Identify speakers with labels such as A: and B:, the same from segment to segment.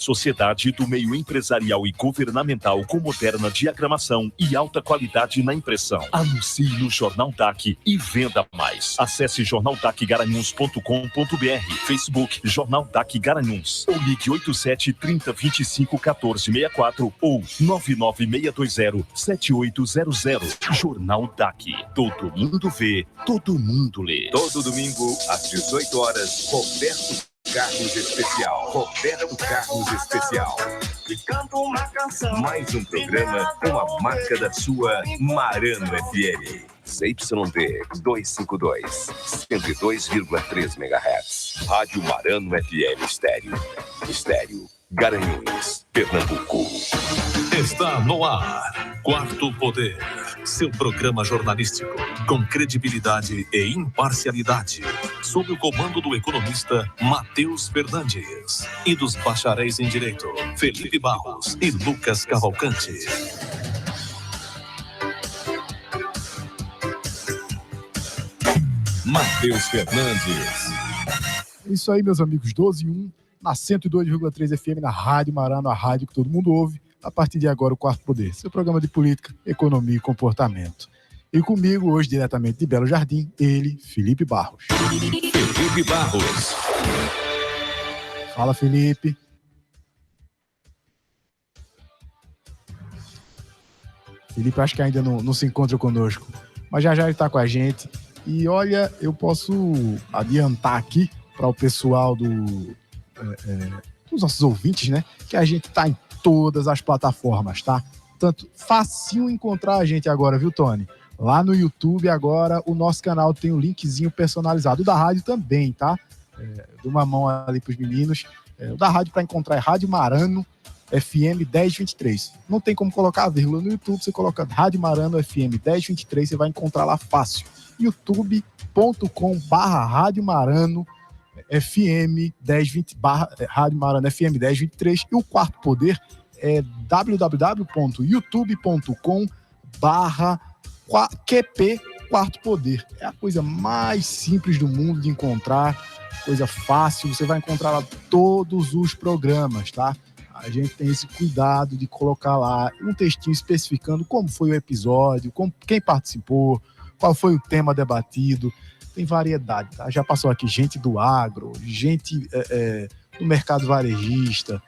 A: Sociedade do meio empresarial e governamental com moderna diagramação e alta qualidade na impressão. Anuncie no Jornal DAC e venda mais. Acesse jornaldacgaranhuns.com.br, Facebook Jornal DAC Garanhuns, ou ligue 87 30 25 14 64 ou 99620 7800. Jornal DAC. Todo mundo vê, todo mundo lê.
B: Todo domingo, às 18 horas, Roberto Carlos Especial. Roberto Carlos Especial. Mais um programa com a marca da sua Marano FM. ZYD 252, 102,3 MHz. Rádio Marano FM Estéreo. Estéreo, Garanhuns, Pernambuco.
C: Está no ar, Quarto Poder. Seu programa jornalístico, com credibilidade e imparcialidade, sob o comando do economista Matheus Fernandes e dos bacharéis em Direito, Felipe Barros e Lucas Cavalcante.
B: Matheus Fernandes.
D: Isso aí, meus amigos, 12:01, na 102,3 FM, na Rádio Marano, a rádio que todo mundo ouve. A partir de agora, o Quarto Poder, seu programa de política, economia e comportamento. E comigo, hoje, diretamente de Belo Jardim, ele, Felipe Barros.
B: Felipe Barros.
D: Fala, Felipe. Felipe, acho que ainda não se encontra conosco, mas já ele está com a gente. E olha, eu posso adiantar aqui para o pessoal dos nossos ouvintes, né, que a gente está em todas as plataformas, tá? Tanto facinho encontrar a gente agora, viu, Tony? Lá no YouTube agora o nosso canal tem um linkzinho personalizado. O da rádio também, tá? De uma mão ali pros meninos. O da rádio para encontrar é Rádio Marano FM 1023. Não tem como colocar a vírgula no YouTube, você coloca Rádio Marano FM 1023, você vai encontrar lá fácil. youtube.com/Rádio Marano FM 1020 Rádio Marano FM 1023 e o Quarto Poder é www.youtube.com/QP Quarto Poder. É a coisa mais simples do mundo de encontrar, coisa fácil, você vai encontrar lá todos os programas, tá? A gente tem esse cuidado de colocar lá um textinho especificando como foi o episódio, quem participou, qual foi o tema debatido. Tem variedade, tá? Já passou aqui gente do agro, gente do mercado varejista,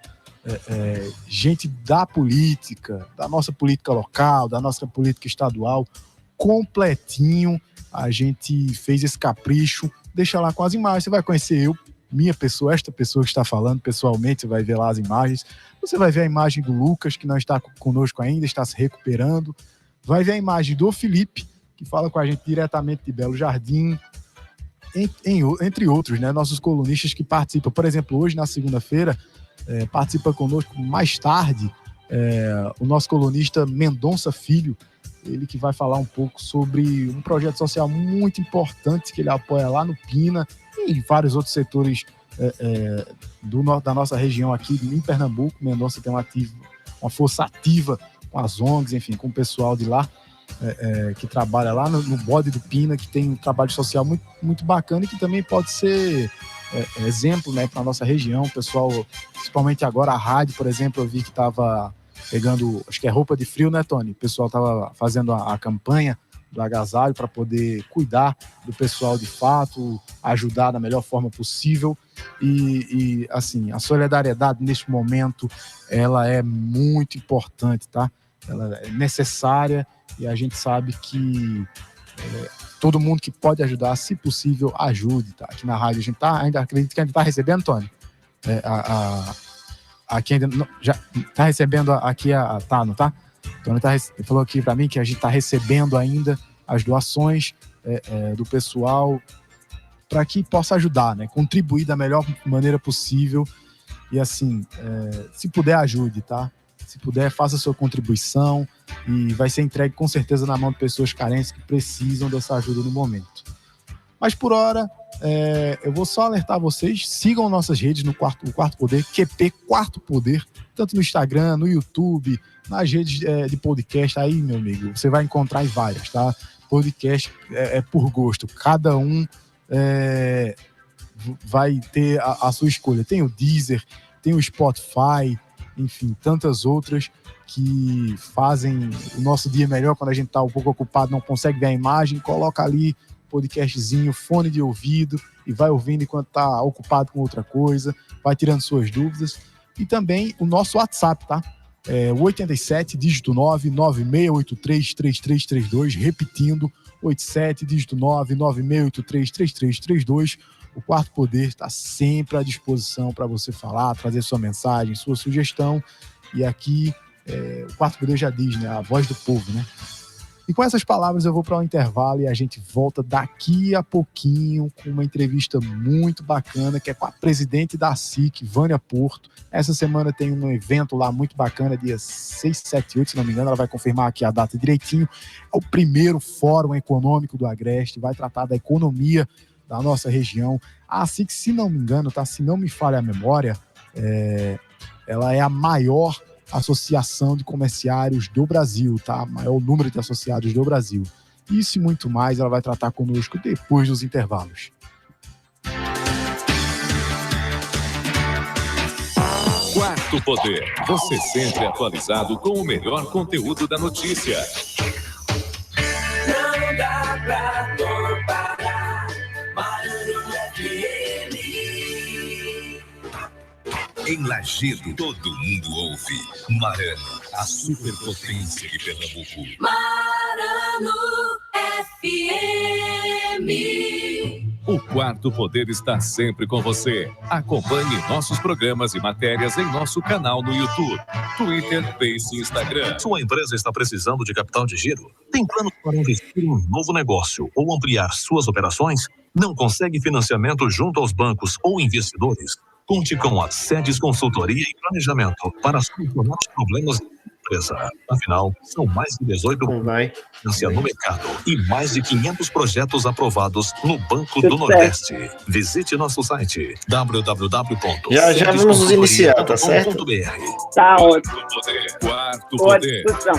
D: gente da política, da nossa política local, da nossa política estadual, completinho. A gente fez esse capricho. Deixa lá com as imagens, você vai conhecer eu, minha pessoa, esta pessoa que está falando pessoalmente, você vai ver lá as imagens. Você vai ver a imagem do Lucas, que não está conosco ainda, está se recuperando. Vai ver a imagem do Felipe, que fala com a gente diretamente de Belo Jardim, entre outros, né, nossos colunistas que participam. Por exemplo, hoje, na segunda-feira, participa conosco mais tarde o nosso colunista Mendonça Filho, ele que vai falar um pouco sobre um projeto social muito importante que ele apoia lá no Pina e em vários outros setores da nossa região aqui em Pernambuco. Mendonça tem uma força ativa com as ONGs, enfim, com o pessoal de lá, que trabalha lá no bode do Pina, que tem um trabalho social muito, muito bacana e que também pode ser exemplo, né, para a nossa região. O pessoal, principalmente agora a rádio, por exemplo, eu vi que estava pegando, acho que é roupa de frio, né, Tony? O pessoal estava fazendo a campanha do agasalho para poder cuidar do pessoal de fato, ajudar da melhor forma possível. E assim, a solidariedade neste momento, ela é muito importante, tá? Ela é necessária e a gente sabe que todo mundo que pode ajudar, se possível, ajude, tá? Aqui na rádio a gente ainda acredito que a gente está recebendo, Tony? Aqui ainda não, já está recebendo aqui não tá? Então ele falou aqui para mim que a gente está recebendo ainda as doações do pessoal para que possa ajudar, né? Contribuir da melhor maneira possível e assim, se puder ajude, tá? Se puder, faça a sua contribuição e vai ser entregue com certeza na mão de pessoas carentes que precisam dessa ajuda no momento. Mas por hora, eu vou só alertar vocês, sigam nossas redes no Quarto Poder, QP Quarto Poder, tanto no Instagram, no YouTube, nas redes de podcast. Aí, meu amigo, você vai encontrar em várias, tá? Podcast é por gosto, cada um vai ter a sua escolha. Tem o Deezer, tem o Spotify, enfim, tantas outras que fazem o nosso dia melhor quando a gente está um pouco ocupado, não consegue ver a imagem, coloca ali podcastzinho, fone de ouvido e vai ouvindo enquanto está ocupado com outra coisa, vai tirando suas dúvidas. E também o nosso WhatsApp, tá? O 87, dígito 9, 9683 3332, repetindo, 87, dígito 9, 9683 3332. O Quarto Poder está sempre à disposição para você falar, trazer sua mensagem, sua sugestão. E aqui, o Quarto Poder já diz, né? A voz do povo, né? E com essas palavras eu vou para um intervalo e a gente volta daqui a pouquinho com uma entrevista muito bacana, que é com a presidente da SIC, Vânia Porto. Essa semana tem um evento lá muito bacana, dia 6, 7, 8, se não me engano, ela vai confirmar aqui a data direitinho. É o primeiro Fórum Econômico do Agreste, vai tratar da economia da nossa região. A SIC, se não me engano, tá? Se não me falha a memória, ela é a maior associação de comerciários do Brasil, tá? Maior número de associados do Brasil. Isso e muito mais ela vai tratar conosco depois dos intervalos.
C: Quarto Poder, você sempre atualizado com o melhor conteúdo da notícia.
E: Não dá pra comparar, Marano FM.
B: Em Lajedo, todo mundo ouve. Marano, a superpotência de Pernambuco.
E: Marano FM.
C: O Quarto Poder está sempre com você. Acompanhe nossos programas e matérias em nosso canal no YouTube, Twitter, Face e Instagram. Sua empresa está precisando de capital de giro? Tem plano para investir em um novo negócio ou ampliar suas operações? Não consegue financiamento junto aos bancos ou investidores? Conte com a Sedes Consultoria e Planejamento para solucionar os problemas da empresa. Afinal, são mais de 18 financiamentos no mercado e mais de 500 projetos aprovados no Banco do Nordeste. Visite nosso site www.sedesconsultoria.com.br.
F: Já vamos iniciar, tá certo?
E: Tá ótimo.
C: Quarto
E: Boa
C: Poder.
E: discussão.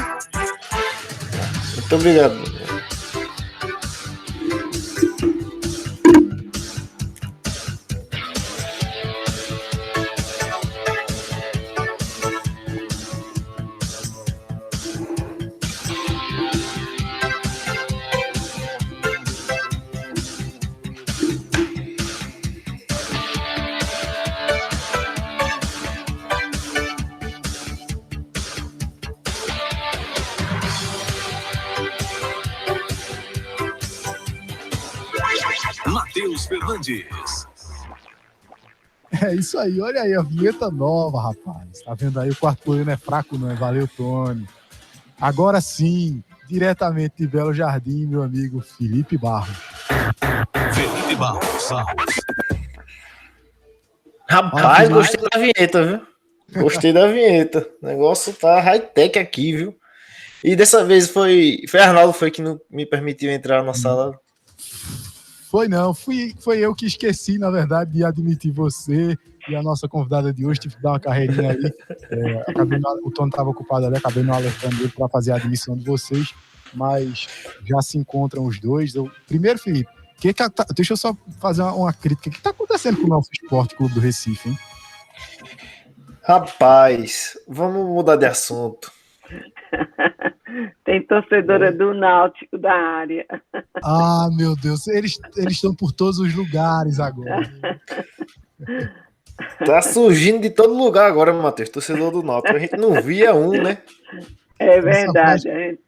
F: Muito obrigado.
C: Matheus Fernandes.
D: É isso aí, olha aí a vinheta nova, rapaz. Tá vendo aí? O Quarto Poder não é fraco, não é? Valeu, Tony. Agora sim, diretamente de Belo Jardim, meu amigo Felipe Barros.
C: Felipe Barros.
F: Rapaz, gostei da vinheta, viu? Gostei da vinheta. O negócio tá high-tech aqui, viu? E dessa vez foi Arnaldo que não me permitiu entrar na sala.
D: Foi não, foi eu que esqueci, na verdade, de admitir você e a nossa convidada de hoje. Tive que dar uma carreirinha aí. O Tony estava ocupado ali, acabei não alertando ele para fazer a admissão de vocês, mas já se encontram os dois. Primeiro, Felipe, deixa eu só fazer uma crítica. O que está acontecendo com o nosso Esporte Clube do Recife, hein?
F: Rapaz, vamos mudar de assunto.
G: Tem torcedora do Náutico da área.
D: Ah, meu Deus, eles estão por todos os lugares agora.
F: Tá surgindo de todo lugar agora, Matheus, torcedor do Náutico. A gente não via um, né?
G: É verdade.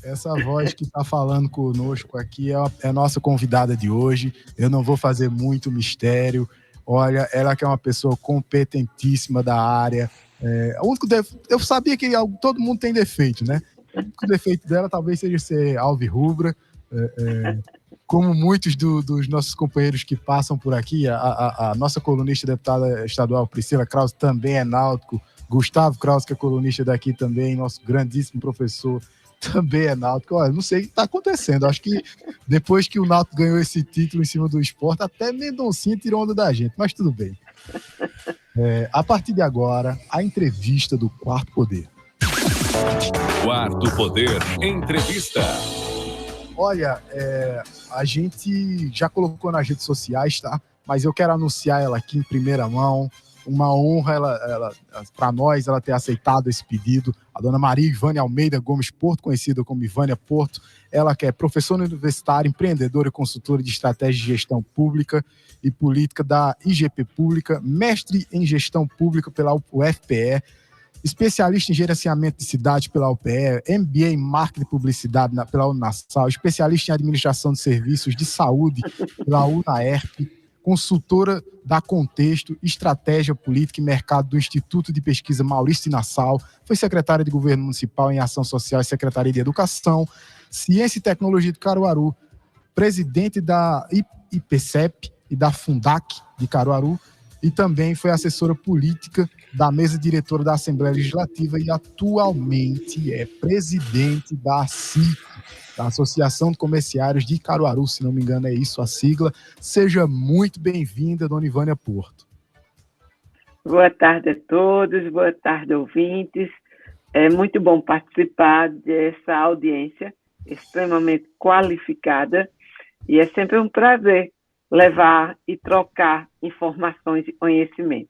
D: Essa voz que está falando conosco aqui é a nossa convidada de hoje. Eu não vou fazer muito mistério. Olha, ela que é uma pessoa competentíssima da área. Eu sabia que todo mundo tem defeito, né? O único defeito dela talvez seja ser alvirrubra, como muitos dos nossos companheiros que passam por aqui. A nossa colunista deputada estadual Priscila Krause também é náutico. Gustavo Krause, que é colunista daqui também, nosso grandíssimo professor, também é náutico. Olha, não sei o que está acontecendo. Acho que depois que o Náutico ganhou esse título em cima do Sport, até Mendoncinha tirou onda da gente, mas tudo bem. A partir de agora, a entrevista do Quarto Poder.
C: Quarto Poder Entrevista.
D: Olha, a gente já colocou nas redes sociais, tá? Mas eu quero anunciar ela aqui em primeira mão. uma honra para nós ela ter aceitado esse pedido. A dona Maria Ivânia Almeida Gomes Porto, conhecida como Ivânia Porto, ela que é professora universitária, empreendedora e consultora de estratégia de gestão pública e política da IGP Pública, mestre em gestão pública pela UFPE, especialista em gerenciamento de cidade pela UPE, MBA em marketing e publicidade pela Unassal, especialista em administração de serviços de saúde pela UNAERP, consultora da Contexto, Estratégia Política e Mercado do Instituto de Pesquisa Maurício de Nassau, foi secretária de Governo Municipal em Ação Social e Secretaria de Educação, Ciência e Tecnologia de Caruaru, presidente da IPCEP e da Fundac de Caruaru, e também foi assessora política da mesa diretora da Assembleia Legislativa e atualmente é presidente da ACIC, da Associação de Comerciários de Caruaru, se não me engano é isso a sigla. Seja muito bem-vinda, dona Ivânia Porto.
G: Boa tarde a todos, boa tarde, ouvintes. É muito bom participar dessa audiência extremamente qualificada e é sempre um prazer levar e trocar informações e conhecimento.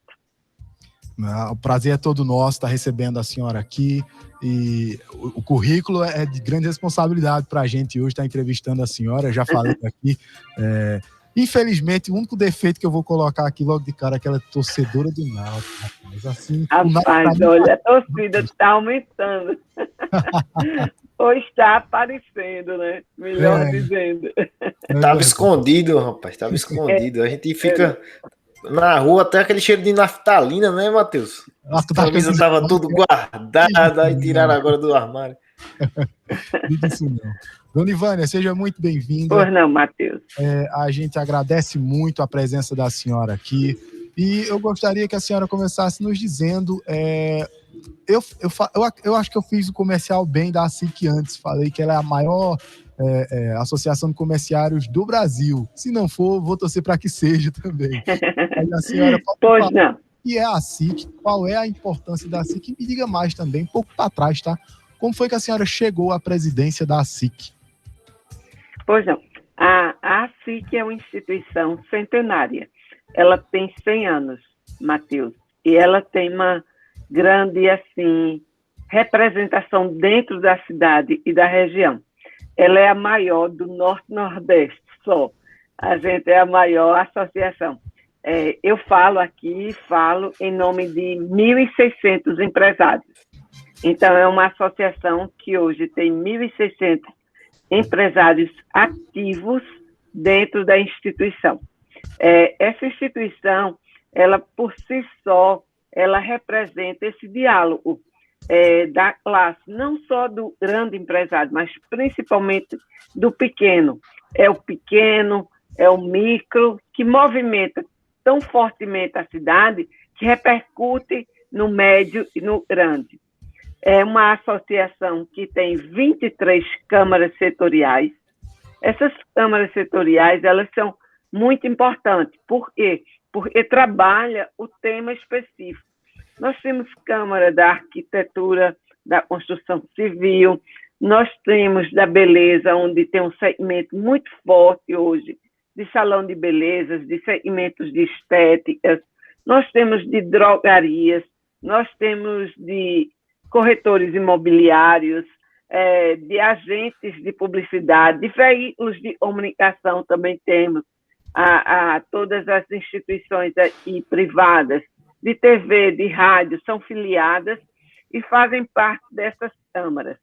D: O prazer é todo nosso estar recebendo a senhora aqui e o currículo é de grande responsabilidade para a gente hoje estar entrevistando a senhora, já falei aqui. Infelizmente, o único defeito que eu vou colocar aqui logo de cara é que ela é torcedora do Náutico. Mas assim,
G: rapaz, olha, a torcida está aumentando. Ou está aparecendo, né? Melhor dizendo.
F: Tava escondido, rapaz, tava escondido. A gente fica na rua até aquele cheiro de naftalina, né, Matheus? A camisa tava tudo guardada e tiraram agora do armário.
D: Isso não. Dona Ivânia, seja muito bem-vinda.
G: Pois não, Matheus.
D: A gente agradece muito a presença da senhora aqui e eu gostaria que a senhora começasse nos dizendo... Eu acho que eu fiz o comercial bem da ACIC antes, falei que ela é a maior associação de comerciários do Brasil. Se não for, vou torcer para que seja também. Aí a senhora pode
G: pois
D: falar
G: não.
D: o que é a ACIC, qual é a importância da ACIC e me diga mais também, um pouco para trás, tá? Como foi que a senhora chegou à presidência da ACIC?
G: Pois não. A ACIC é uma instituição centenária. Ela tem 100 anos, Matheus, e ela tem uma grande, assim, representação dentro da cidade e da região. Ela é a maior do Norte-Nordeste, só. A gente é a maior associação. Eu falo em nome de 1.600 empresários. Então, é uma associação que hoje tem 1.600 empresários ativos dentro da instituição. Essa instituição, ela, por si só, ela representa esse diálogo da classe, não só do grande empresário, mas principalmente do pequeno. É o pequeno, é o micro, que movimenta tão fortemente a cidade que repercute no médio e no grande. É uma associação que tem 23 câmaras setoriais. Essas câmaras setoriais, elas são muito importantes. Por quê? Porque trabalha o tema específico. Nós temos Câmara da Arquitetura, da Construção Civil, nós temos da Beleza, onde tem um segmento muito forte hoje, de salão de belezas, de segmentos de estéticas, nós temos de drogarias, nós temos de corretores imobiliários, de agentes de publicidade, de veículos de comunicação também temos, a todas as instituições aí privadas, de TV, de rádio, são filiadas e fazem parte dessas câmaras.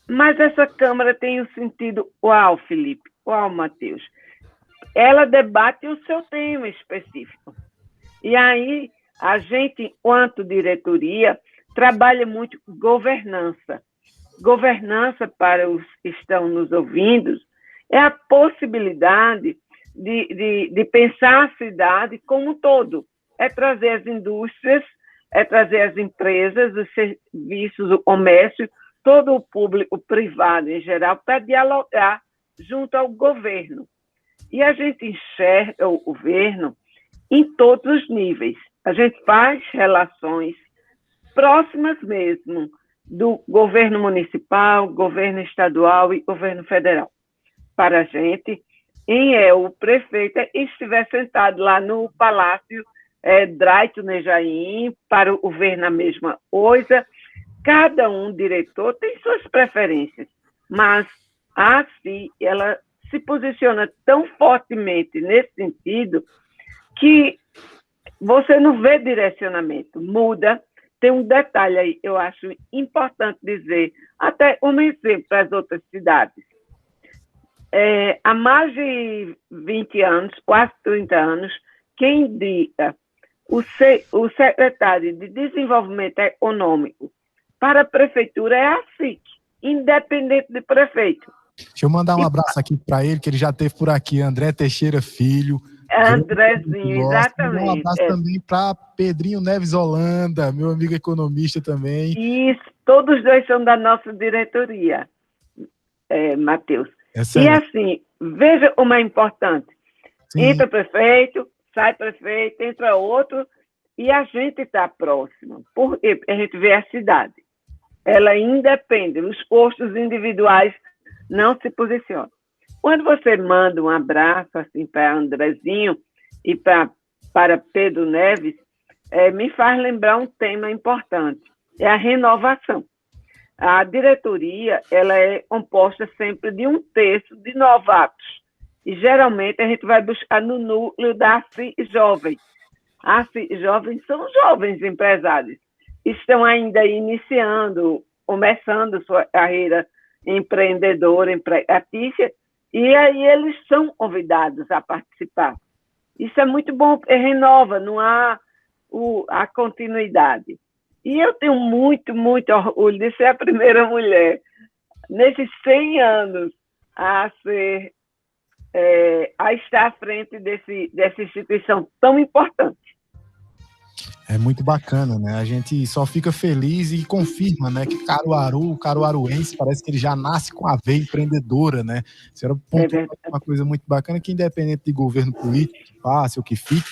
G: Mas essa Câmara tem um sentido, uau, Felipe, uau, Matheus, ela debate o seu tema específico. E aí, a gente, enquanto diretoria, trabalha muito governança. Governança, para os que estão nos ouvindo, é a possibilidade de pensar a cidade como um todo. É trazer as indústrias, é trazer as empresas, os serviços, o comércio, todo o público privado em geral, para dialogar junto ao governo. E a gente enxerga o governo em todos os níveis. A gente faz relações próximas mesmo do governo municipal, governo estadual e governo federal. Para a gente, o prefeito estiver sentado lá no Palácio Draito Nejaim, para o Ver na Mesma Coisa. Cada diretor tem suas preferências, mas a ACI, ela se posiciona tão fortemente nesse sentido que você não vê direcionamento, muda. Tem um detalhe aí, eu acho importante dizer, até um exemplo para as outras cidades. Há mais de 20 anos, quase 30 anos, quem indica o secretário de Desenvolvimento Econômico para a prefeitura é a SIC, independente do prefeito.
D: Deixa eu mandar um abraço aqui para ele, que ele já esteve por aqui, André Teixeira Filho.
G: Andrezinho, exatamente.
D: Um abraço também para Pedrinho Neves Holanda, meu amigo economista também.
G: Isso, todos dois são da nossa diretoria, Matheus. E assim, veja como é importante. Sim. Entra prefeito, sai prefeito, entra outro, e a gente está próximo. Porque a gente vê a cidade. Ela independe, os postos individuais não se posicionam. Quando você manda um abraço assim, para Andrezinho e para Pedro Neves, me faz lembrar um tema importante, é a renovação. A diretoria ela é composta sempre de 1/3 de novatos, e geralmente a gente vai buscar no núcleo da ACI Jovem. A ACI Jovem são jovens empresários, estão ainda iniciando, começando sua carreira empreendedora, empregatícia, e aí eles são convidados a participar. Isso é muito bom, porque renova, não há a continuidade. E eu tenho muito, muito orgulho de ser a primeira mulher, nesses 100 anos, a estar à frente dessa instituição tão importante.
D: É muito bacana, né? A gente só fica feliz e confirma, né, que o caruaruense, parece que ele já nasce com a veia empreendedora, né? Isso era uma coisa muito bacana, que independente de governo político que passe ou que fique,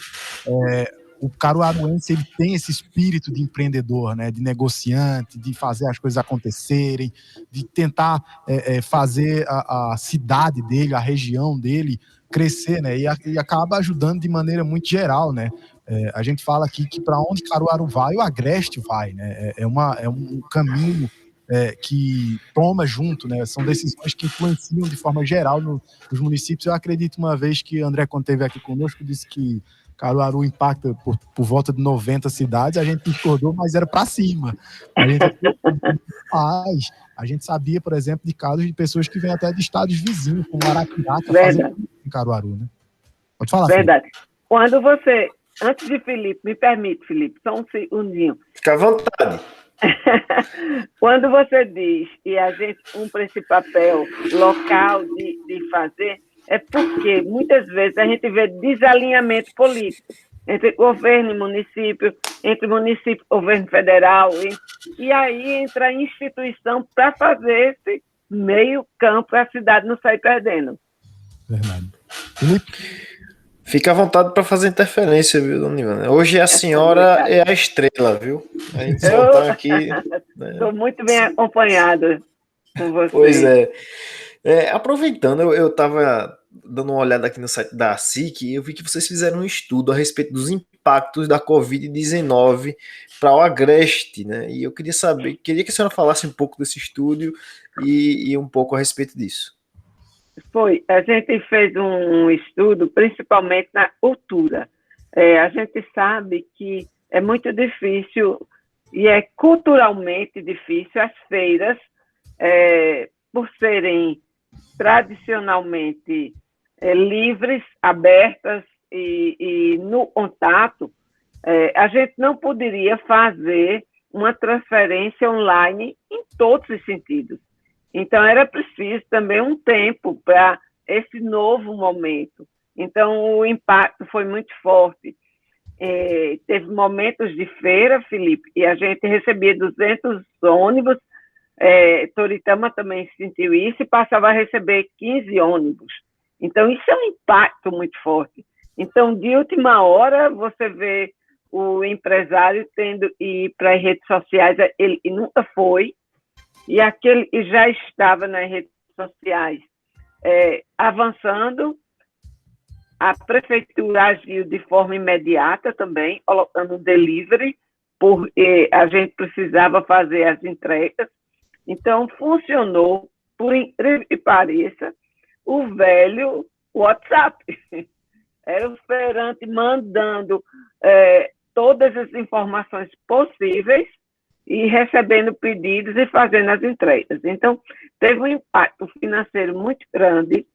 D: o caruaruense ele tem esse espírito de empreendedor, né, de negociante, de fazer as coisas acontecerem, de tentar fazer a cidade dele, a região dele crescer, né, e acaba ajudando de maneira muito geral, né. A gente fala aqui que para onde Caruaru vai, o Agreste vai, né, é um caminho que toma junto, né, são decisões que influenciam de forma geral nos municípios. Eu acredito, uma vez que André, quando esteve aqui conosco, disse que Caruaru impacta por volta de 90 cidades, a gente discordou, mas era para cima. A gente sabia, por exemplo, de casos de pessoas que vêm até de estados vizinhos, como Arapiraca, fazendo em Caruaru, né? Pode falar,
G: Verdade. Felipe. Quando você, antes de Felipe, me permite, Felipe, só um segundinho.
F: Fica à vontade.
G: Quando você diz, e a gente cumpre esse papel local de fazer, é porque muitas vezes a gente vê desalinhamento político entre governo e município, entre município e governo federal, e aí entra a instituição para fazer esse meio campo para a cidade não sair perdendo.
D: Verdade.
F: Fica à vontade para fazer interferência, viu, dona Ivana? Hoje a senhora é a estrela, viu? A gente só tá aqui.
G: Estou muito bem acompanhada com você.
F: Pois é. Aproveitando, eu estava dando uma olhada aqui no site da SIC e eu vi que vocês fizeram um estudo a respeito dos impactos da Covid-19 para o Agreste, né? E eu queria que a senhora falasse um pouco desse estudo e um pouco a respeito disso.
G: A gente fez um estudo principalmente na cultura. A gente sabe que é muito difícil e é culturalmente difícil as feiras, por serem tradicionalmente livres, abertas e no contato, a gente não poderia fazer uma transferência online em todos os sentidos. Então, era preciso também um tempo para esse novo momento. Então, o impacto foi muito forte. Teve momentos de feira, Felipe, e a gente recebia 200 ônibus. Toritama também sentiu isso e passava a receber 15 ônibus. Então, isso é um impacto muito forte. Então, de última hora, você vê o empresário tendo que ir para as redes sociais, ele nunca foi, e aquele que já estava nas redes sociais avançando, A prefeitura agiu de forma imediata também, colocando um delivery, porque a gente precisava fazer as entregas. Então, funcionou, por incrível que pareça, o velho WhatsApp. Era o feirante mandando todas as informações possíveis e recebendo pedidos e fazendo as entregas. Então, teve um impacto financeiro muito grande,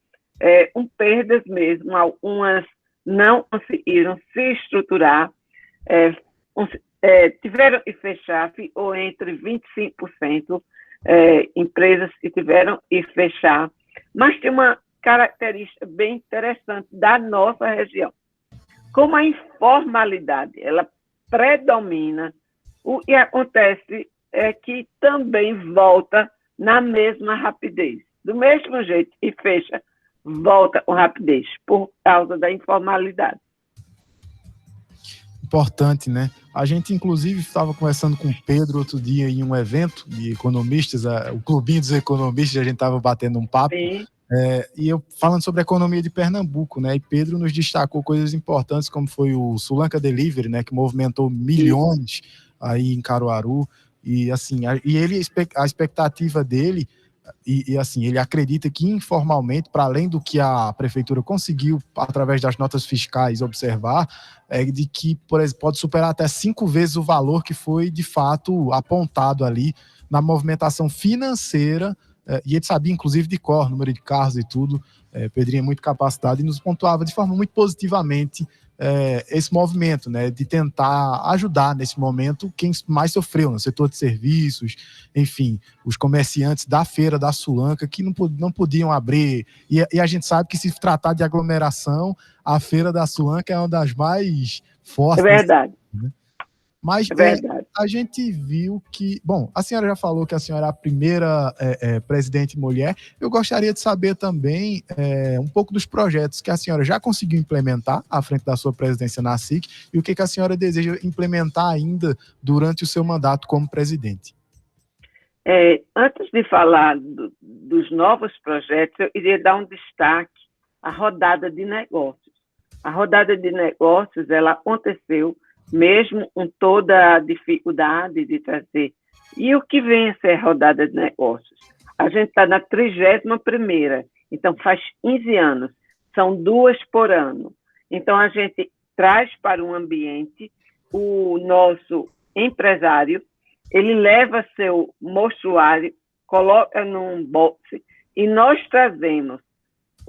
G: perdas mesmo, algumas não conseguiram se estruturar, tiveram que fechar, ou entre 25% empresas que tiveram que fechar, mas tem uma característica bem interessante da nossa região. Como a informalidade, ela predomina, o que acontece é que também volta na mesma rapidez. Do mesmo jeito que fecha, volta com rapidez, por causa da informalidade.
D: Importante, né? A gente, inclusive, estava conversando com o Pedro outro dia em um evento de economistas, o Clubinho dos Economistas, a gente estava batendo um papo.
G: Sim.
D: E eu falando sobre a economia de Pernambuco, né? E Pedro nos destacou coisas importantes, como foi o Sulanca Delivery, né? Que movimentou milhões aí em Caruaru. E assim, a expectativa dele, assim, ele acredita que informalmente, para além do que a prefeitura conseguiu através das notas fiscais observar, de que, por exemplo, pode superar até 5 vezes o valor que foi de fato apontado ali na movimentação financeira. E ele sabia, inclusive, de cor, número de carros e tudo. Pedrinho é muito capacitado e nos pontuava de forma muito positivamente esse movimento, né, de tentar ajudar nesse momento quem mais sofreu no setor de serviços, enfim, os comerciantes da feira da Sulanca que não podiam abrir. E a gente sabe que, se tratar de aglomeração, a feira da Sulanca é uma das mais fortes.
G: É verdade.
D: Né? Mas a gente viu que... Bom, a senhora já falou que a senhora é a primeira presidente mulher. Eu gostaria de saber também um pouco dos projetos que a senhora já conseguiu implementar à frente da sua presidência na SIC e o que a senhora deseja implementar ainda durante o seu mandato como presidente.
G: Antes de falar dos novos projetos, eu iria dar um destaque à rodada de negócios. A rodada de negócios, ela aconteceu mesmo com toda a dificuldade de trazer. E o que vem a ser rodada de negócios? A gente está na 31ª, então faz 15 anos, são 2 por ano. Então a gente traz para um ambiente o nosso empresário, ele leva seu mostruário, coloca num boxe e nós trazemos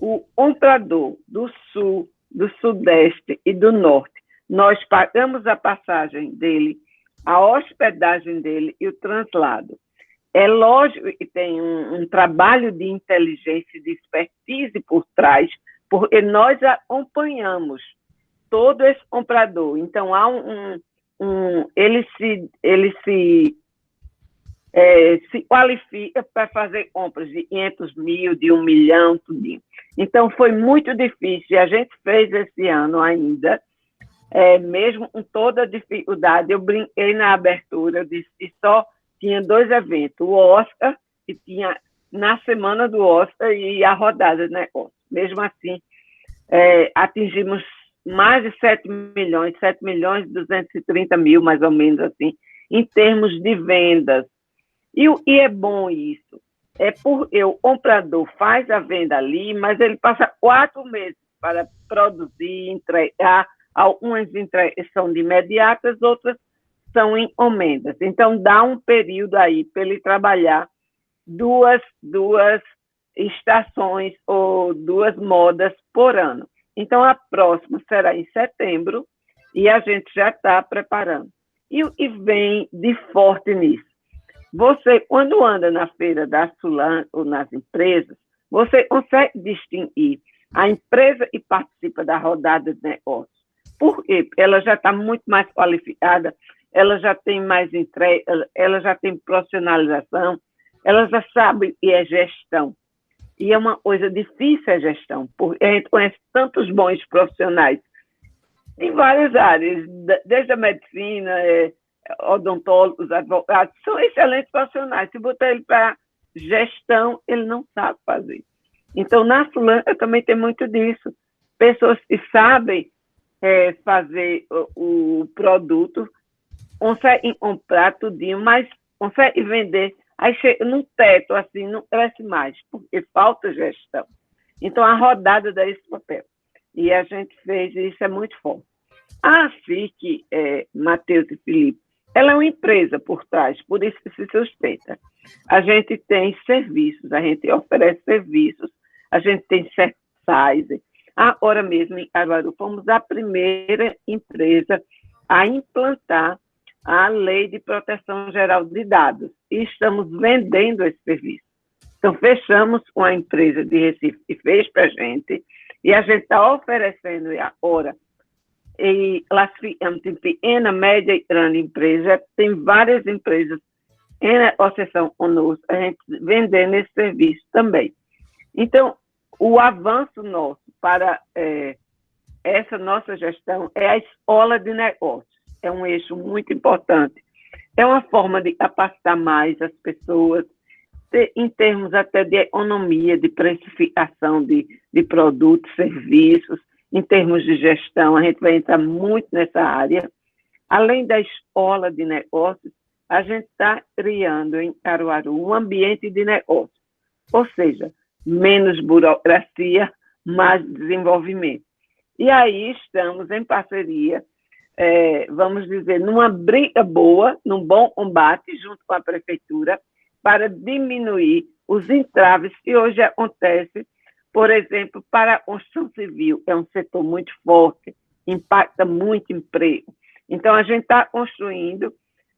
G: o comprador do sul, do sudeste e do norte. Nós pagamos a passagem dele, a hospedagem dele e o translado. É lógico que tem um trabalho de inteligência e de expertise por trás, porque nós acompanhamos todo esse comprador. Então, há ele se qualifica para fazer compras de 500 mil, de 1 milhão, tudinho. Então, foi muito difícil. E a gente fez esse ano ainda, mesmo com toda a dificuldade. Eu brinquei na abertura, eu disse que só tinha 2 eventos, o Oscar, que tinha na semana do Oscar, e a rodada de negócio. Mesmo assim, atingimos mais de 7 milhões e 230 mil, mais ou menos assim, em termos de vendas. E é bom isso. Porque o comprador faz a venda ali, mas ele passa 4 meses para produzir, entregar. Algumas entregas são de imediatas, outras são encomendas. Então, dá um período aí para ele trabalhar duas estações ou 2 modas por ano. Então, a próxima será em setembro e a gente já está preparando. E vem de forte nisso. Você, quando anda na feira da Sulanca ou nas empresas, você consegue distinguir a empresa que participa da rodada de negócios. Por quê? Ela já está muito mais qualificada, ela já tem mais entrega, ela já tem profissionalização, ela já sabe o que é gestão. E é uma coisa difícil a gestão, porque a gente conhece tantos bons profissionais em várias áreas, desde a medicina, odontólogos, advogados, são excelentes profissionais. Se botar ele para gestão, ele não sabe fazer. Então, na Sulanca também tem muito disso. pessoas que sabem fazer o produto, conseguem comprar tudinho, mas conseguem vender, aí chega num teto, assim, não cresce mais, porque falta gestão. Então, a rodada dá esse papel. E a gente fez, e isso é muito forte. A FIC, Matheus e Felipe, ela é uma empresa por trás, por isso que se sustenta. A gente tem serviços, a gente oferece serviços, a gente tem size. Agora mesmo, em Caruaru, fomos a primeira empresa a implantar a Lei de Proteção Geral de Dados. E estamos vendendo esse serviço. Então, fechamos com a empresa de Recife que fez para a gente, e a gente está oferecendo agora, e classificamos em pequena, média e grande empresa, tem várias empresas em negociação conosco, a gente vendendo esse serviço também. Então, o avanço nosso para essa nossa gestão é a escola de negócios. É um eixo muito importante. É uma forma de capacitar mais as pessoas, em termos até de economia, de precificação de produtos, serviços, em termos de gestão, a gente vai entrar muito nessa área. Além da escola de negócios, a gente está criando em Caruaru um ambiente de negócio, ou seja, menos burocracia, mais desenvolvimento. E aí estamos em parceria, vamos dizer, numa briga boa, num bom combate, junto com a prefeitura, para diminuir os entraves que hoje acontecem, por exemplo, para a construção civil, é um setor muito forte, impacta muito emprego. Então, a gente está construindo,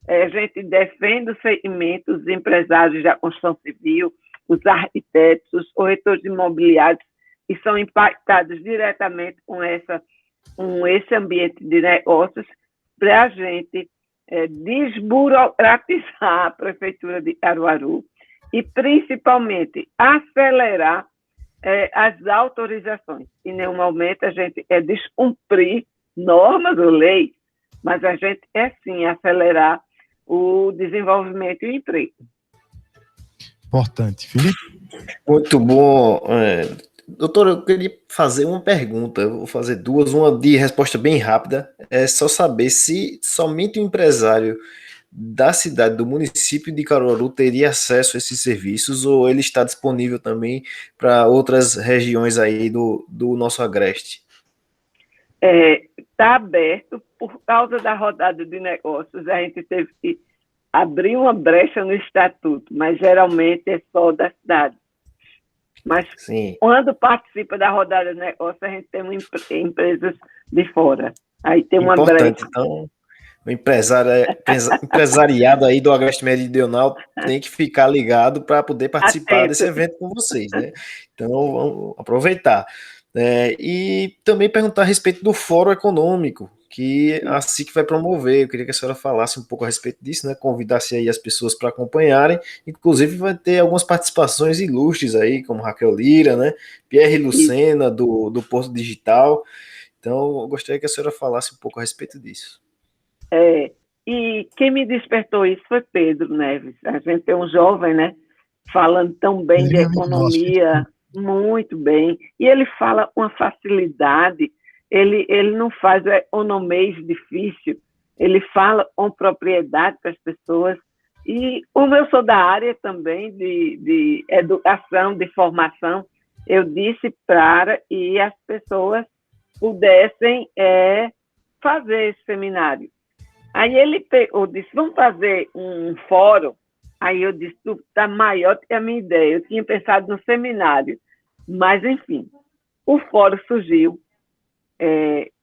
G: a gente defende o segmento, os empresários da construção civil, os arquitetos, os corretores imobiliários, que são impactados diretamente com esse ambiente de negócios, para a gente desburocratizar a Prefeitura de Caruaru e, principalmente, acelerar as autorizações. Em nenhum momento a gente descumprir normas ou leis, mas a gente sim, acelerar o desenvolvimento e o emprego.
D: Importante. Felipe?
F: Muito bom. Doutor, eu queria fazer uma pergunta, eu vou fazer duas, uma de resposta bem rápida, é só saber se somente o empresário da cidade, do município de Caruaru teria acesso a esses serviços ou ele está disponível também para outras regiões aí do nosso agreste?
G: Está aberto, por causa da rodada de negócios, a gente teve que abrir uma brecha no estatuto, mas geralmente é só da cidade. Mas sim, quando participa da rodada de negócios, a gente tem empresas de fora. Aí tem uma brecha.
F: Então, o empresariado aí do Agreste Meridional tem que ficar ligado para poder participar desse evento com vocês, né? Então, vamos aproveitar. E também perguntar a respeito do Fórum Econômico, que a SIC vai promover. Eu queria que a senhora falasse um pouco a respeito disso, né? Convidasse aí as pessoas para acompanharem. Inclusive vai ter algumas participações ilustres aí, como Raquel Lira, né? Pierre Lucena, do Porto Digital. Então, eu gostaria que a senhora falasse um pouco a respeito disso.
G: E quem me despertou isso foi Pedro Neves. A gente tem um jovem, né? Falando tão bem de economia, muito bem. E ele fala com uma facilidade. Ele não faz o economês difícil, ele fala com propriedade para as pessoas. E como eu sou da área também de educação, de formação, eu disse para que as pessoas pudessem fazer esse seminário. Aí ele disse, vamos fazer um fórum. Aí eu disse, tu está maior que a minha ideia. Eu tinha pensado no seminário. Mas, enfim, o fórum surgiu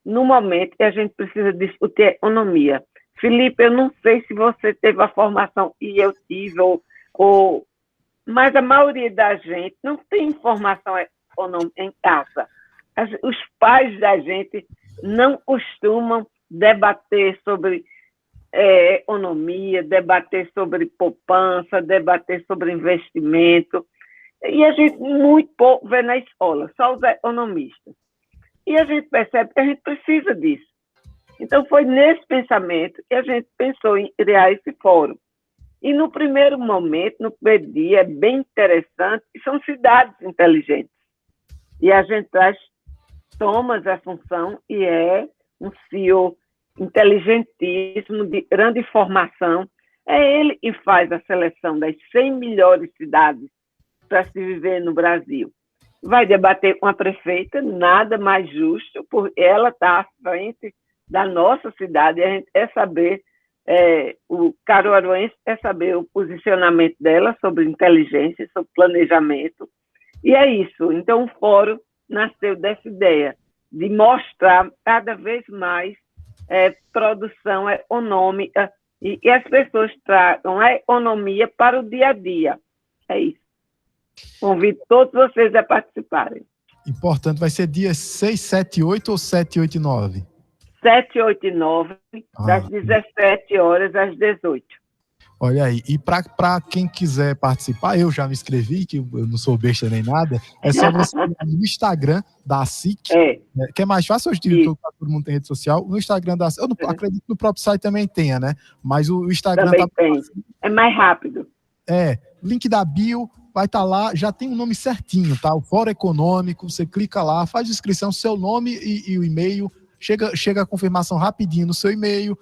G: no momento que a gente precisa discutir economia. Felipe, eu não sei se você teve a formação e eu tive, mas a maioria da gente não tem formação econômica em casa. Os pais da gente não costumam debater sobre economia, debater sobre poupança, debater sobre investimento. E a gente muito pouco vê na escola, só os economistas. E a gente percebe que a gente precisa disso. Então, foi nesse pensamento que a gente pensou em criar esse fórum. E no primeiro momento, no primeiro dia, é bem interessante, são cidades inteligentes. E a gente traz toma essa função e é um CEO inteligentíssimo, de grande formação. É ele que faz a seleção das 100 melhores cidades para se viver no Brasil. Vai debater com a prefeita, nada mais justo, porque ela está à frente da nossa cidade, e a gente quer saber, o caruaruense quer saber o posicionamento dela sobre inteligência, sobre planejamento, e é isso. Então, o fórum nasceu dessa ideia, de mostrar cada vez mais produção econômica e as pessoas tragam a economia para o dia a dia. É isso. Convido todos vocês a participarem.
D: Importante, vai ser dia 6, 7, 8 ou 7, 8 e 9?
G: 7, 8 e 9, das 17 horas às 18.
D: Olha aí, e para quem quiser participar, eu já me inscrevi, que eu não sou besta nem nada, é só você ir no Instagram da SIC, que é mais fácil hoje, todo mundo tem rede social, no Instagram da SIC, eu não acredito que no próprio site também tenha, né? Mas o Instagram
G: também tem. É mais rápido.
D: Link da bio, vai estar lá, já tem um nome certinho, tá? O Fórum Econômico, você clica lá, faz inscrição, seu nome e o e-mail, chega a confirmação rapidinho no seu e-mail,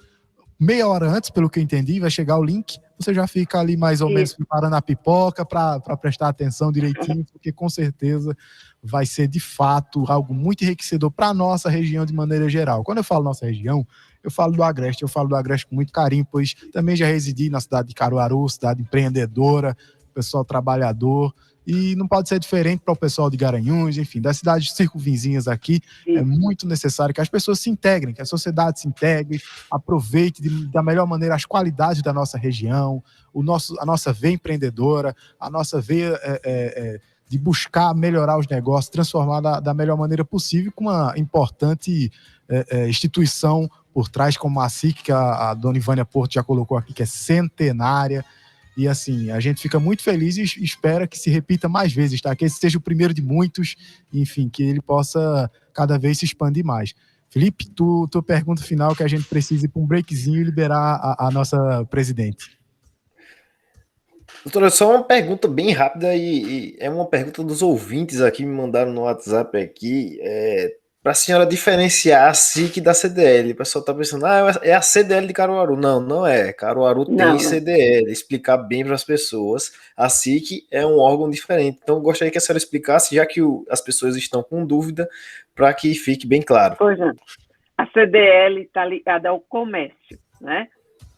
D: meia hora antes, pelo que eu entendi, vai chegar o link, você já fica ali mais ou menos preparando a pipoca para prestar atenção direitinho, porque com certeza vai ser de fato algo muito enriquecedor para a nossa região de maneira geral. Quando eu falo nossa região, eu falo do Agreste com muito carinho, pois também já residi na cidade de Caruaru, cidade empreendedora, pessoal trabalhador, e não pode ser diferente para o pessoal de Garanhuns, enfim, das cidades circunvizinhas aqui. É muito necessário que as pessoas se integrem, que a sociedade se integre, aproveite da melhor maneira as qualidades da nossa região, a nossa veia empreendedora, a nossa veia de buscar melhorar os negócios, transformar da melhor maneira possível, com uma importante instituição por trás, como a SIC, que a dona Ivânia Porto já colocou aqui, que é centenária. E assim, a gente fica muito feliz e espera que se repita mais vezes, tá? Que esse seja o primeiro de muitos, enfim, que ele possa cada vez se expandir mais. Felipe, tua pergunta final, que a gente precisa ir para um breakzinho e liberar a nossa presidente.
F: Doutora, só uma pergunta bem rápida e é uma pergunta dos ouvintes aqui, me mandaram no WhatsApp aqui, para a senhora diferenciar a SIC da CDL. O pessoal está pensando, é a CDL de Caruaru. Não, não é. Caruaru tem CDL. Explicar bem para as pessoas. A SIC é um órgão diferente. Então, gostaria que a senhora explicasse, já que as pessoas estão com dúvida, para que fique bem claro.
G: Pois é. A CDL está ligada ao comércio, né?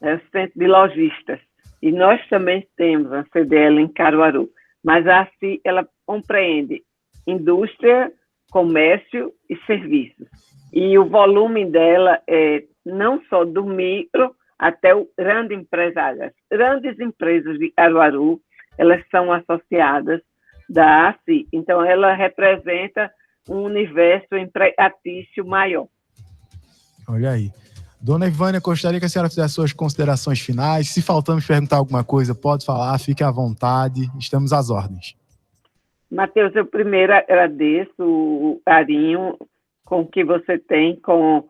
G: É o Centro de Lojistas. E nós também temos a CDL em Caruaru. Mas a SIC, ela compreende indústria, comércio e serviços. E o volume dela é não só do micro até o grande empresário. As grandes empresas de Caruaru, elas são associadas da ACI. Então, ela representa um universo empregatício maior.
D: Olha aí. Dona Ivânia, gostaria que a senhora fizesse suas considerações finais. Se faltamos perguntar alguma coisa, pode falar, fique à vontade. Estamos às ordens.
G: Matheus, eu primeiro agradeço o carinho com que você tem com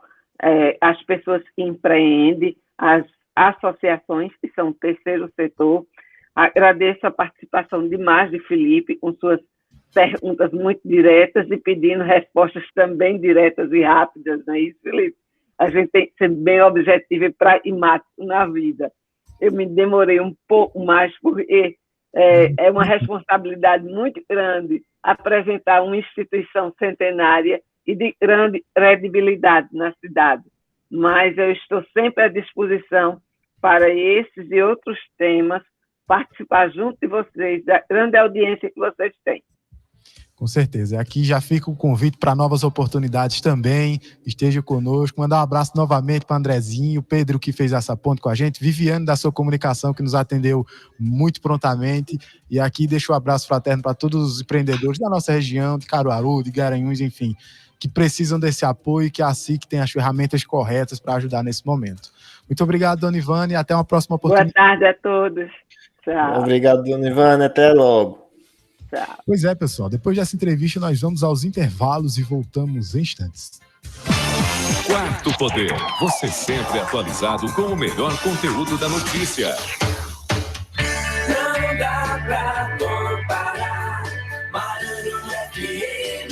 G: as pessoas que empreendem, as associações que são o terceiro setor. Agradeço a participação demais de Felipe, com suas perguntas muito diretas e pedindo respostas também diretas e rápidas, não é isso, Felipe? A gente tem que ser bem objetivo e pragmático na vida. Eu me demorei um pouco mais porque é uma responsabilidade muito grande apresentar uma instituição centenária e de grande credibilidade na cidade. Mas eu estou sempre à disposição para esses e outros temas, participar junto de vocês, da grande audiência que vocês têm.
D: Com certeza. Aqui já fica o convite para novas oportunidades também. Esteja conosco. Mandar um abraço novamente para Andrezinho, Pedro, que fez essa ponte com a gente, Viviane, da sua comunicação, que nos atendeu muito prontamente. E aqui deixo um abraço fraterno para todos os empreendedores da nossa região, de Caruaru, de Garanhuns, enfim, que precisam desse apoio e que a SIC tem as ferramentas corretas para ajudar nesse momento. Muito obrigado, dona Ivânia, e até uma próxima oportunidade.
G: Boa tarde a todos. Tchau.
F: Obrigado, dona Ivânia. Até logo.
G: Tchau.
D: Pois é, pessoal. Depois dessa entrevista, nós vamos aos intervalos e voltamos em instantes.
C: Quarto Poder. Você sempre atualizado com o melhor conteúdo da notícia.
E: Não dá pra comparar. Maranhão FM.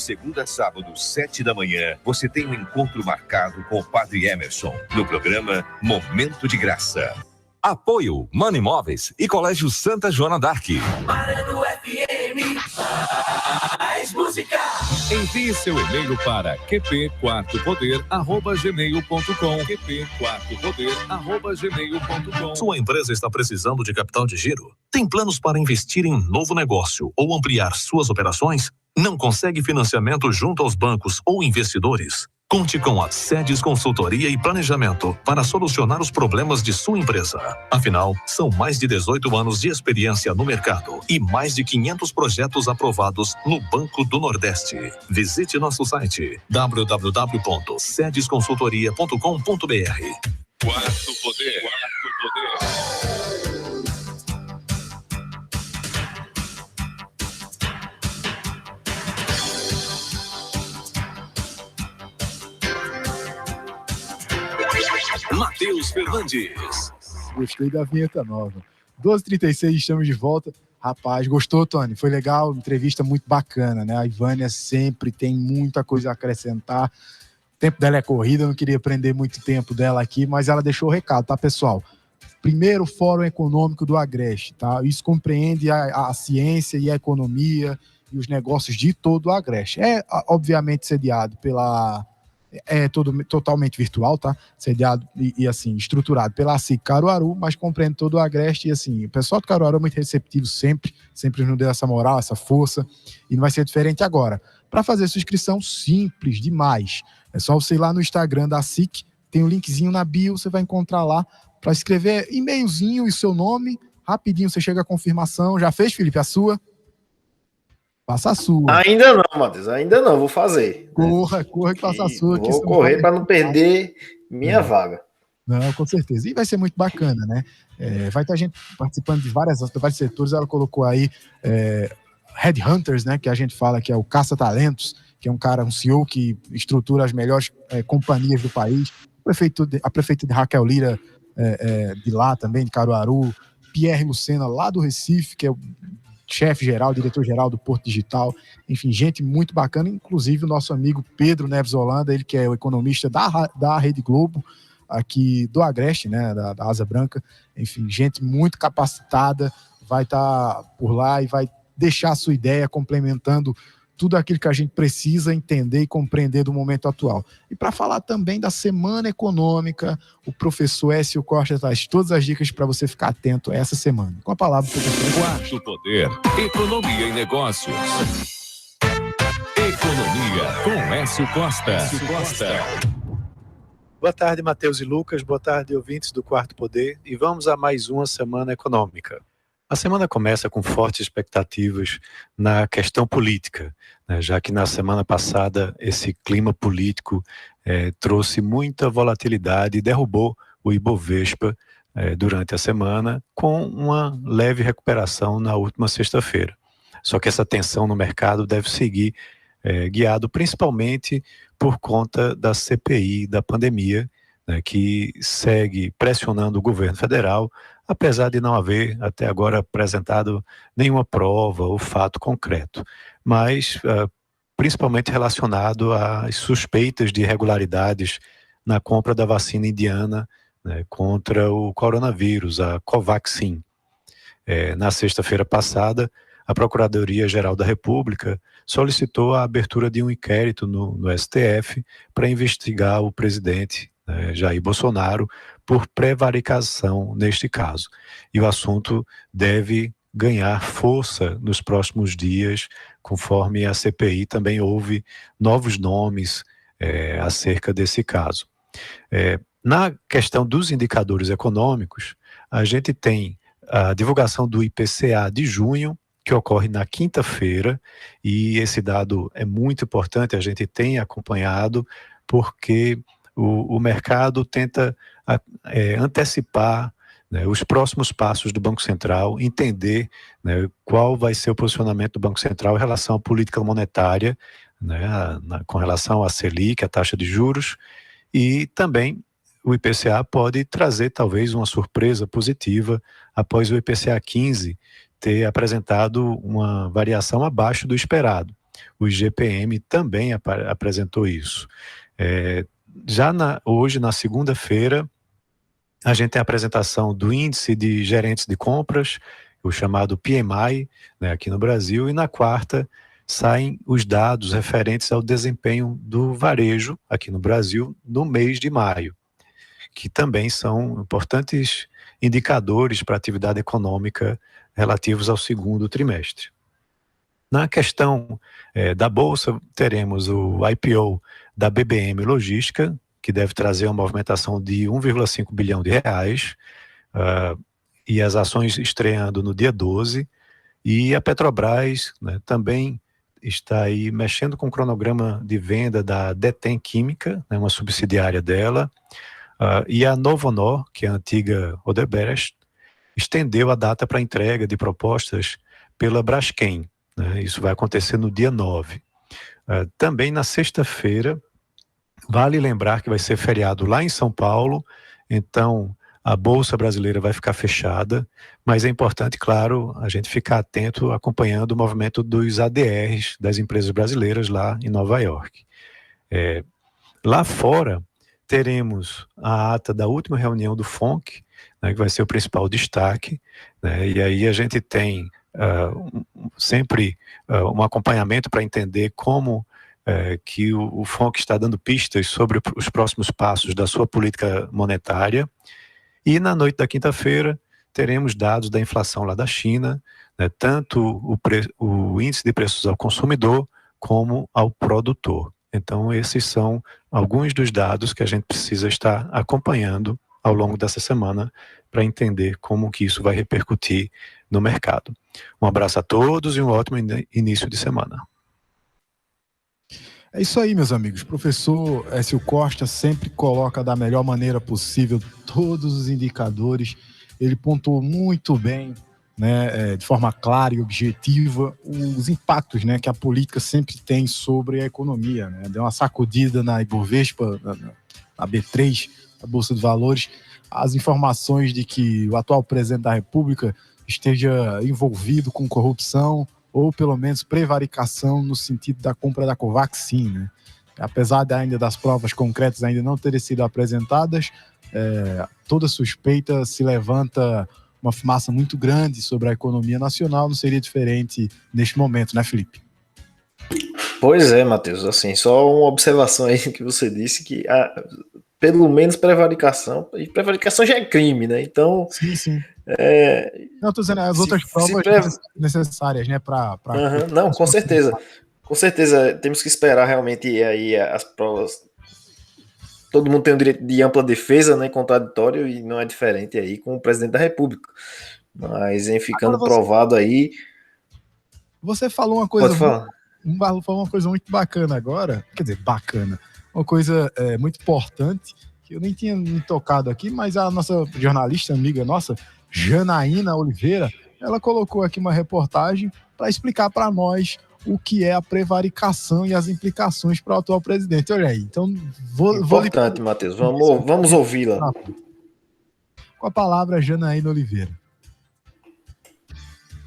B: segunda a sábado, 7 da manhã, você tem um encontro marcado com o Padre Emerson, no programa Momento de Graça.
H: Apoio Mano Imóveis e Colégio Santa Joana d'Arc.
E: Maranhão FM, mais música.
C: Envie seu e-mail para qp4poder@gmail.com. qp4poder@gmail.com. Sua empresa está precisando de capital de giro? Tem planos para investir em novo negócio ou ampliar suas operações? Não consegue financiamento junto aos bancos ou investidores? Conte com a Sedes Consultoria e Planejamento para solucionar os problemas de sua empresa. Afinal, são mais de 18 anos de experiência no mercado e mais de 500 projetos aprovados no Banco do Nordeste. Visite nosso site www.sedesconsultoria.com.br.
B: Quarto Poder.
C: Matheus Fernandes.
D: Gostei da vinheta nova. 12h36, estamos de volta. Rapaz, gostou, Tony? Foi legal, entrevista muito bacana, né? A Ivânia sempre tem muita coisa a acrescentar. O tempo dela é corrida, eu não queria prender muito tempo dela aqui, mas ela deixou o recado, tá, pessoal? Primeiro Fórum Econômico do Agreste, tá? Isso compreende a ciência e a economia e os negócios de todo o Agreste. É, obviamente, sediado pela... totalmente virtual, tá? Sediado e assim, estruturado pela ASIC Caruaru, mas compreende todo o Agreste e assim, o pessoal do Caruaru é muito receptivo sempre nos deu essa moral, essa força, e não vai ser diferente agora. Para fazer sua inscrição, simples demais. É só você ir lá no Instagram da ASIC, tem um linkzinho na bio, você vai encontrar lá para escrever e-mailzinho e seu nome, rapidinho você chega a confirmação. Já fez, Felipe, a sua? Faça a sua.
F: Ainda não, Matheus, ainda não, vou fazer.
D: Corra que faça a sua.
F: Vou correr para não perder minha vaga.
D: Não, com certeza. E vai ser muito bacana, né? Vai ter gente participando de vários setores. Ela colocou aí Headhunters, né? Que a gente fala que é o caça-talentos, que é um CEO que estrutura as melhores companhias do país. A prefeita de Raquel Lira, de lá também, de Caruaru. Pierre Lucena, lá do Recife, que é o chefe-geral, diretor-geral do Porto Digital, enfim, gente muito bacana, inclusive o nosso amigo Pedro Neves Holanda, ele que é o economista da Rede Globo, aqui do Agreste, né, da Asa Branca, enfim, gente muito capacitada, vai estar por lá e vai deixar a sua ideia complementando tudo aquilo que a gente precisa entender e compreender do momento atual. E para falar também da Semana Econômica, o professor Écio Costa traz todas as dicas para você ficar atento essa semana. Com a palavra, professor.
H: Quarto Poder, Economia e Negócios. Economia com Écio Costa.
I: Boa tarde, Matheus e Lucas. Boa tarde, ouvintes do Quarto Poder. E vamos a mais uma Semana Econômica. A semana começa com fortes expectativas na questão política, né, já que na semana passada esse clima político trouxe muita volatilidade e derrubou o Ibovespa durante a semana, com uma leve recuperação na última sexta-feira. Só que essa tensão no mercado deve seguir guiado principalmente por conta da CPI da pandemia, né, que segue pressionando o governo federal, apesar de não haver até agora apresentado nenhuma prova ou fato concreto, mas principalmente relacionado às suspeitas de irregularidades na compra da vacina indiana, né, contra o coronavírus, a Covaxin. Na sexta-feira passada, a Procuradoria-Geral da República solicitou a abertura de um inquérito no STF para investigar o presidente Jair Bolsonaro por prevaricação neste caso. E o assunto deve ganhar força nos próximos dias, conforme a CPI também houve novos nomes acerca desse caso. Na questão dos indicadores econômicos, a gente tem a divulgação do IPCA de junho, que ocorre na quinta-feira, e esse dado é muito importante, a gente tem acompanhado, porque o mercado tenta antecipar, né, os próximos passos do Banco Central, entender, né, qual vai ser o posicionamento do Banco Central em relação à política monetária, né, com relação à Selic, a taxa de juros, e também o IPCA pode trazer talvez uma surpresa positiva após o IPCA 15 ter apresentado uma variação abaixo do esperado. o IGPM também apresentou isso. Hoje, na segunda-feira, a gente tem a apresentação do Índice de Gerentes de Compras, o chamado PMI, né, aqui no Brasil, e na quarta saem os dados referentes ao desempenho do varejo aqui no Brasil no mês de maio, que também são importantes indicadores para a atividade econômica relativos ao segundo trimestre. Na questão da Bolsa, teremos o IPO da BBM Logística, que deve trazer uma movimentação de 1,5 bilhão de reais, e as ações estreando no dia 12, e a Petrobras, né, também está aí mexendo com o cronograma de venda da Detem Química, né, uma subsidiária dela, e a Novonor, que é a antiga Odebrecht, estendeu a data para entrega de propostas pela Braskem, né, isso vai acontecer no dia 9. Também na sexta-feira, vale lembrar que vai ser feriado lá em São Paulo, então a Bolsa Brasileira vai ficar fechada, mas é importante, claro, a gente ficar atento, acompanhando o movimento dos ADRs das empresas brasileiras lá em Nova York. Lá fora, teremos a ata da última reunião do FONC, né, que vai ser o principal destaque, né, e aí a gente tem sempre um acompanhamento para entender como que o FONC está dando pistas sobre os próximos passos da sua política monetária. E na noite da quinta-feira teremos dados da inflação lá da China, né, tanto o índice de preços ao consumidor como ao produtor. Então esses são alguns dos dados que a gente precisa estar acompanhando ao longo dessa semana para entender como que isso vai repercutir no mercado. Um abraço a todos e um ótimo início de semana.
D: É isso aí, meus amigos. O professor Écio Costa sempre coloca da melhor maneira possível todos os indicadores. Ele pontuou muito bem, né, de forma clara e objetiva, os impactos, né, que a política sempre tem sobre a economia, né? Deu uma sacudida na Ibovespa, na B3, a Bolsa de Valores, as informações de que o atual presidente da República esteja envolvido com corrupção, ou pelo menos prevaricação no sentido da compra da Covaxin, né? Apesar ainda das provas concretas ainda não terem sido apresentadas, toda suspeita se levanta uma fumaça muito grande sobre a economia nacional. Não seria diferente neste momento, né, Felipe?
F: Pois é, Matheus, assim, só uma observação aí que você disse, que pelo menos prevaricação, e prevaricação já é crime, né? Então...
D: Sim. Não, estou dizendo as outras provas necessárias, né?
F: Não, com certeza. Com certeza, temos que esperar realmente aí as provas. Todo mundo tem o direito de ampla defesa, né? Contraditório, e não é diferente aí com o presidente da República. Mas, ficando provado aí.
D: Você falou uma coisa. Falou uma coisa muito bacana agora. Quer dizer, bacana. Uma coisa muito importante, que eu nem tinha me tocado aqui, mas a nossa jornalista, amiga nossa, Janaína Oliveira, ela colocou aqui uma reportagem para explicar para nós o que é a prevaricação e as implicações para o atual presidente. Olha aí, então
F: importante, Matheus, vamos ouvi-la.
D: Com a palavra, Janaína Oliveira.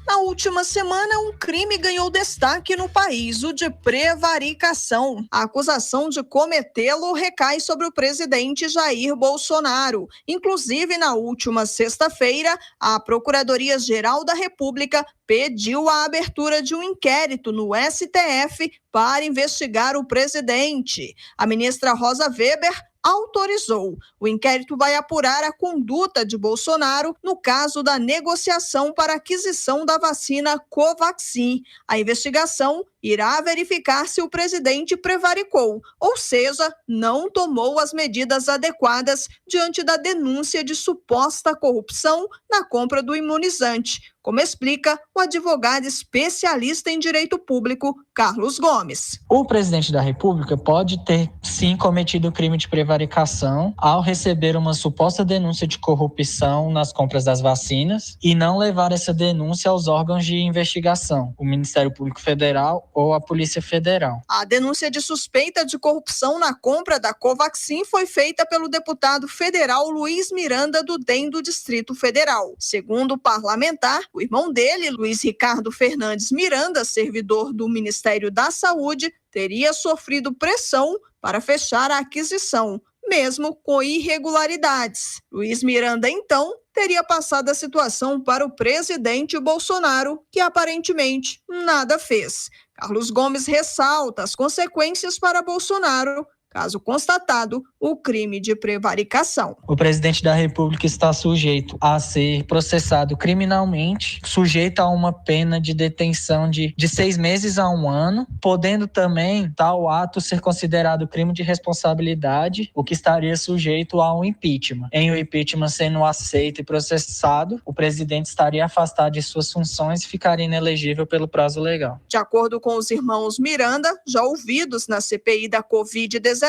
J: Na última semana, um crime ganhou destaque no país, o de prevaricação. A acusação de cometê-lo recai sobre o presidente Jair Bolsonaro. Inclusive, na última sexta-feira, a Procuradoria-Geral da República pediu a abertura de um inquérito no STF para investigar o presidente. A ministra Rosa Weber autorizou. O inquérito vai apurar a conduta de Bolsonaro no caso da negociação para aquisição da vacina Covaxin. A investigação irá verificar se o presidente prevaricou, ou seja, não tomou as medidas adequadas diante da denúncia de suposta corrupção na compra do imunizante, como explica o advogado especialista em direito público, Carlos Gomes.
K: O presidente da República pode ter, sim, cometido crime de prevaricação ao receber uma suposta denúncia de corrupção nas compras das vacinas e não levar essa denúncia aos órgãos de investigação, o Ministério Público Federal ou a Polícia Federal.
J: A denúncia de suspeita de corrupção na compra da Covaxin foi feita pelo deputado federal Luiz Miranda, do DEM do Distrito Federal. Segundo o parlamentar, o O irmão dele, Luiz Ricardo Fernandes Miranda, servidor do Ministério da Saúde, teria sofrido pressão para fechar a aquisição, mesmo com irregularidades. Luiz Miranda, então, teria passado a situação para o presidente Bolsonaro, que aparentemente nada fez. Carlos Gomes ressalta as consequências para Bolsonaro, caso constatado o crime de prevaricação.
K: O presidente da República está sujeito a ser processado criminalmente, sujeito a uma pena de detenção de 6 meses a 1 ano, podendo também tal ato ser considerado crime de responsabilidade, o que estaria sujeito a um impeachment. Em o impeachment sendo aceito e processado, o presidente estaria afastado de suas funções e ficaria inelegível pelo prazo legal.
J: De acordo com os irmãos Miranda, já ouvidos na CPI da Covid-19,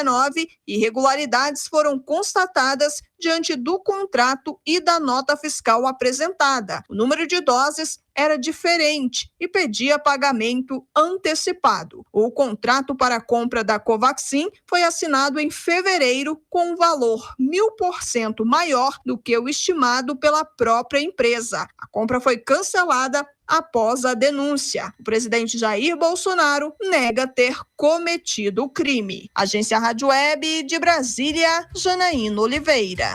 J: irregularidades foram constatadas diante do contrato e da nota fiscal apresentada. O número de doses era diferente e pedia pagamento antecipado. O contrato para a compra da Covaxin foi assinado em fevereiro com um valor 1000% maior do que o estimado pela própria empresa. A compra foi cancelada após a denúncia. O presidente Jair Bolsonaro nega ter cometido o crime. Agência Rádio Web de Brasília, Janaína Oliveira.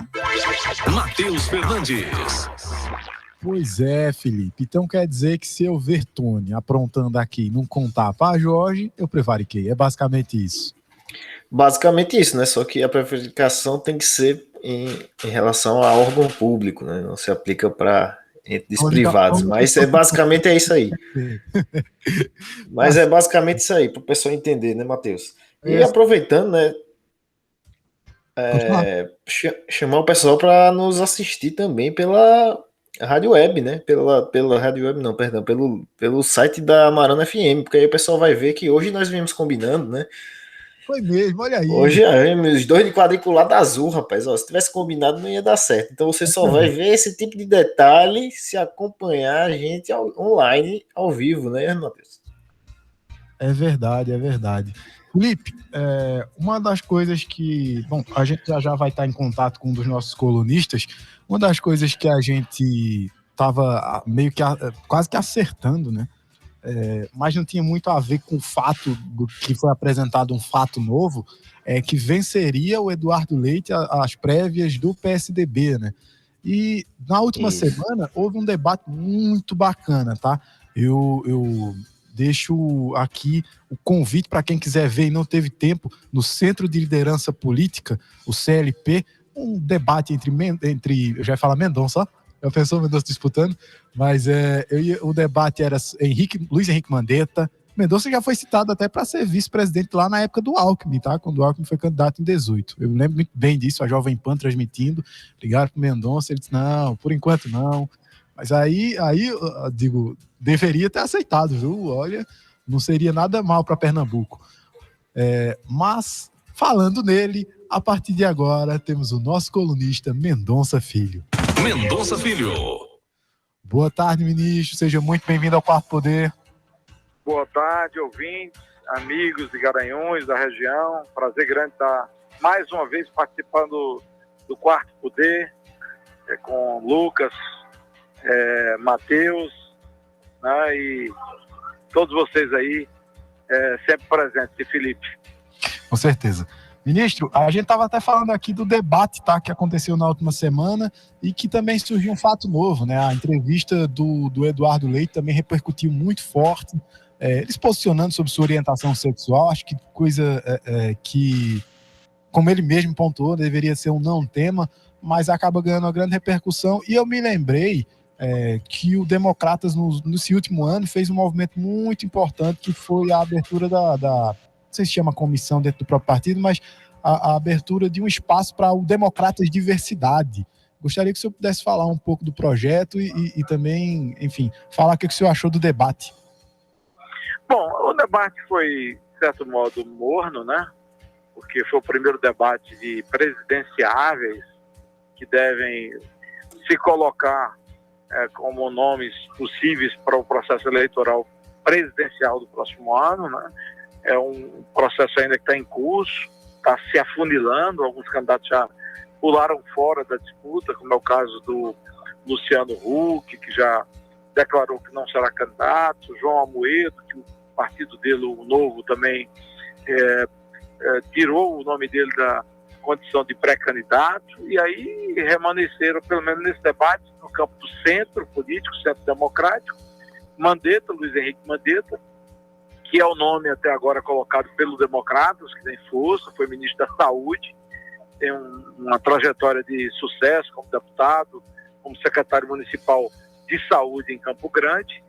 C: Matheus Fernandes.
D: Pois é, Felipe. Então quer dizer que se eu ver Tony aprontando aqui e não contar para Jorge, eu prevariquei. É basicamente isso.
F: Basicamente isso, né? Só que a prevaricação tem que ser em relação a órgão público, né? Não se aplica para entes privados, mas basicamente é isso aí. Mas é basicamente isso aí, para o pessoal entender, né, Matheus? E aproveitando, né, chamar o pessoal para nos assistir também pela Rádio Web, né? Pela Rádio Web, não, perdão, pelo site da Amarana FM, porque aí o pessoal vai ver que hoje nós viemos combinando, né?
D: Foi mesmo, olha aí.
F: Hoje, os dois de quadriculado azul, rapaz. Ó, se tivesse combinado, não ia dar certo. Então você só vai ver esse tipo de detalhe se acompanhar a gente online, ao vivo, né, Matheus?
D: É verdade, é verdade. Felipe, uma das coisas que... Bom, a gente já vai estar em contato com um dos nossos colunistas. Uma das coisas que a gente estava meio que quase que acertando, né? Mas não tinha muito a ver com o fato do que foi apresentado, um fato novo, que venceria o Eduardo Leite as prévias do PSDB, né? E na última semana houve um debate muito bacana, tá? Eu deixo aqui o convite para quem quiser ver e não teve tempo, no Centro de Liderança Política, o CLP, um debate entre eu já ia falar Mendonça, ó. Eu pensou Mendonça disputando, mas o debate era Luiz Henrique Mandetta. Mendonça já foi citado até para ser vice-presidente lá na época do Alckmin, tá? Quando o Alckmin foi candidato em 2018. Eu lembro muito bem disso, a Jovem Pan transmitindo, ligaram para o Mendonça, ele disse, não, por enquanto não. Mas aí eu digo, deveria ter aceitado, viu? Olha, não seria nada mal para Pernambuco. Mas, falando nele, a partir de agora, temos o nosso colunista Mendonça Filho.
C: Mendonça Filho.
D: Boa tarde, ministro. Seja muito bem-vindo ao Quarto Poder.
L: Boa tarde, ouvintes, amigos de Garanhuns, da região. Prazer grande estar mais uma vez participando do Quarto Poder, com Lucas, Matheus, né, e todos vocês aí, sempre presentes, e Felipe.
D: Com certeza. Ministro, a gente estava até falando aqui do debate, tá, que aconteceu na última semana e que também surgiu um fato novo, né? A entrevista do Eduardo Leite também repercutiu muito forte, ele se posicionando sobre sua orientação sexual. Acho que coisa que, como ele mesmo pontuou, deveria ser um não tema, mas acaba ganhando uma grande repercussão. E eu me lembrei que o Democratas, nesse último ano, fez um movimento muito importante, que foi a abertura não sei se chama comissão dentro do próprio partido, mas a abertura de um espaço para o Democratas Diversidade. Gostaria que o senhor pudesse falar um pouco do projeto e também, enfim, falar o que o senhor achou do debate.
L: Bom, o debate foi, de certo modo, morno, né? Porque foi o primeiro debate de presidenciáveis que devem se colocar como nomes possíveis para o processo eleitoral presidencial do próximo ano, né? É um processo ainda que está em curso, está se afunilando, alguns candidatos já pularam fora da disputa, como é o caso do Luciano Huck, que já declarou que não será candidato. João Amoedo, que o partido dele, o Novo, também tirou o nome dele da condição de pré-candidato, e aí remanesceram, pelo menos nesse debate, no campo do centro político, centro democrático, Mandetta, Luiz Henrique Mandetta, que é o nome até agora colocado pelo Democratas, que tem força, foi ministro da Saúde, tem uma trajetória de sucesso como deputado, como secretário municipal de saúde em Campo Grande,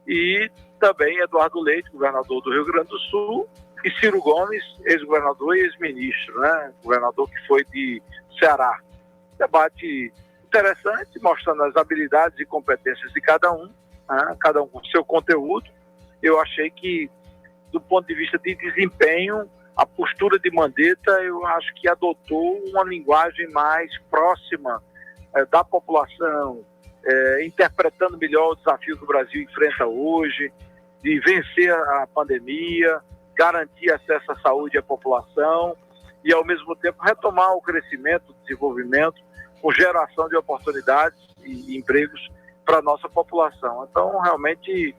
L: e também Eduardo Leite, governador do Rio Grande do Sul, e Ciro Gomes, ex-governador e ex-ministro, né? Governador que foi de Ceará. Debate interessante, mostrando as habilidades e competências de cada um, né? Cada um com seu conteúdo. Eu achei que, do ponto de vista de desempenho, a postura de Mandetta, eu acho que adotou uma linguagem mais próxima da população, interpretando melhor o desafio que o Brasil enfrenta hoje, de vencer a pandemia, garantir acesso à saúde à população e, ao mesmo tempo, retomar o crescimento, o desenvolvimento, com geração de oportunidades e empregos para a nossa população. Então, realmente,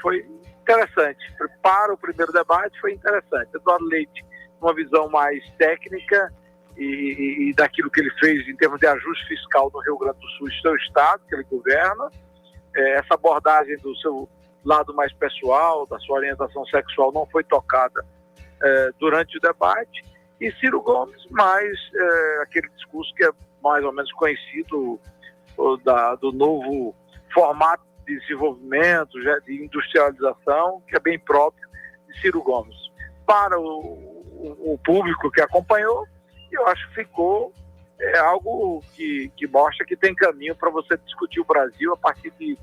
L: foi interessante. Para o primeiro debate, foi interessante. Eduardo Leite, uma visão mais técnica e daquilo que ele fez em termos de ajuste fiscal no Rio Grande do Sul e seu estado, que ele governa, essa abordagem do seu lado mais pessoal, da sua orientação sexual, não foi tocada durante o debate, e Ciro Gomes, mais aquele discurso que é mais ou menos conhecido do novo formato de desenvolvimento, de industrialização, que é bem próprio de Ciro Gomes. Para o público que acompanhou, eu acho que ficou algo que mostra que tem caminho para você discutir o Brasil a partir de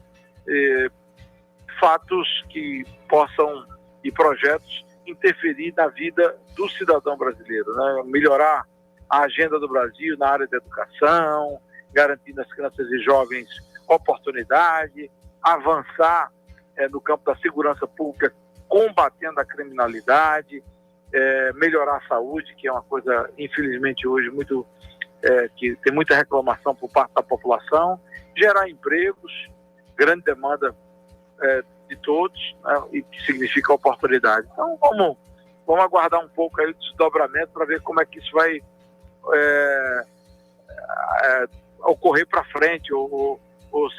L: fatos que possam, e projetos, interferir na vida do cidadão brasileiro, né? Melhorar a agenda do Brasil na área da educação, garantindo às crianças e jovens oportunidade, avançar no campo da segurança pública, combatendo a criminalidade, melhorar a saúde, que é uma coisa, infelizmente, hoje muito que tem muita reclamação por parte da população, gerar empregos, grande demanda de todos, né, e que significa oportunidade. Então, vamos aguardar um pouco aí o desdobramento para ver como é que isso vai ocorrer para frente ou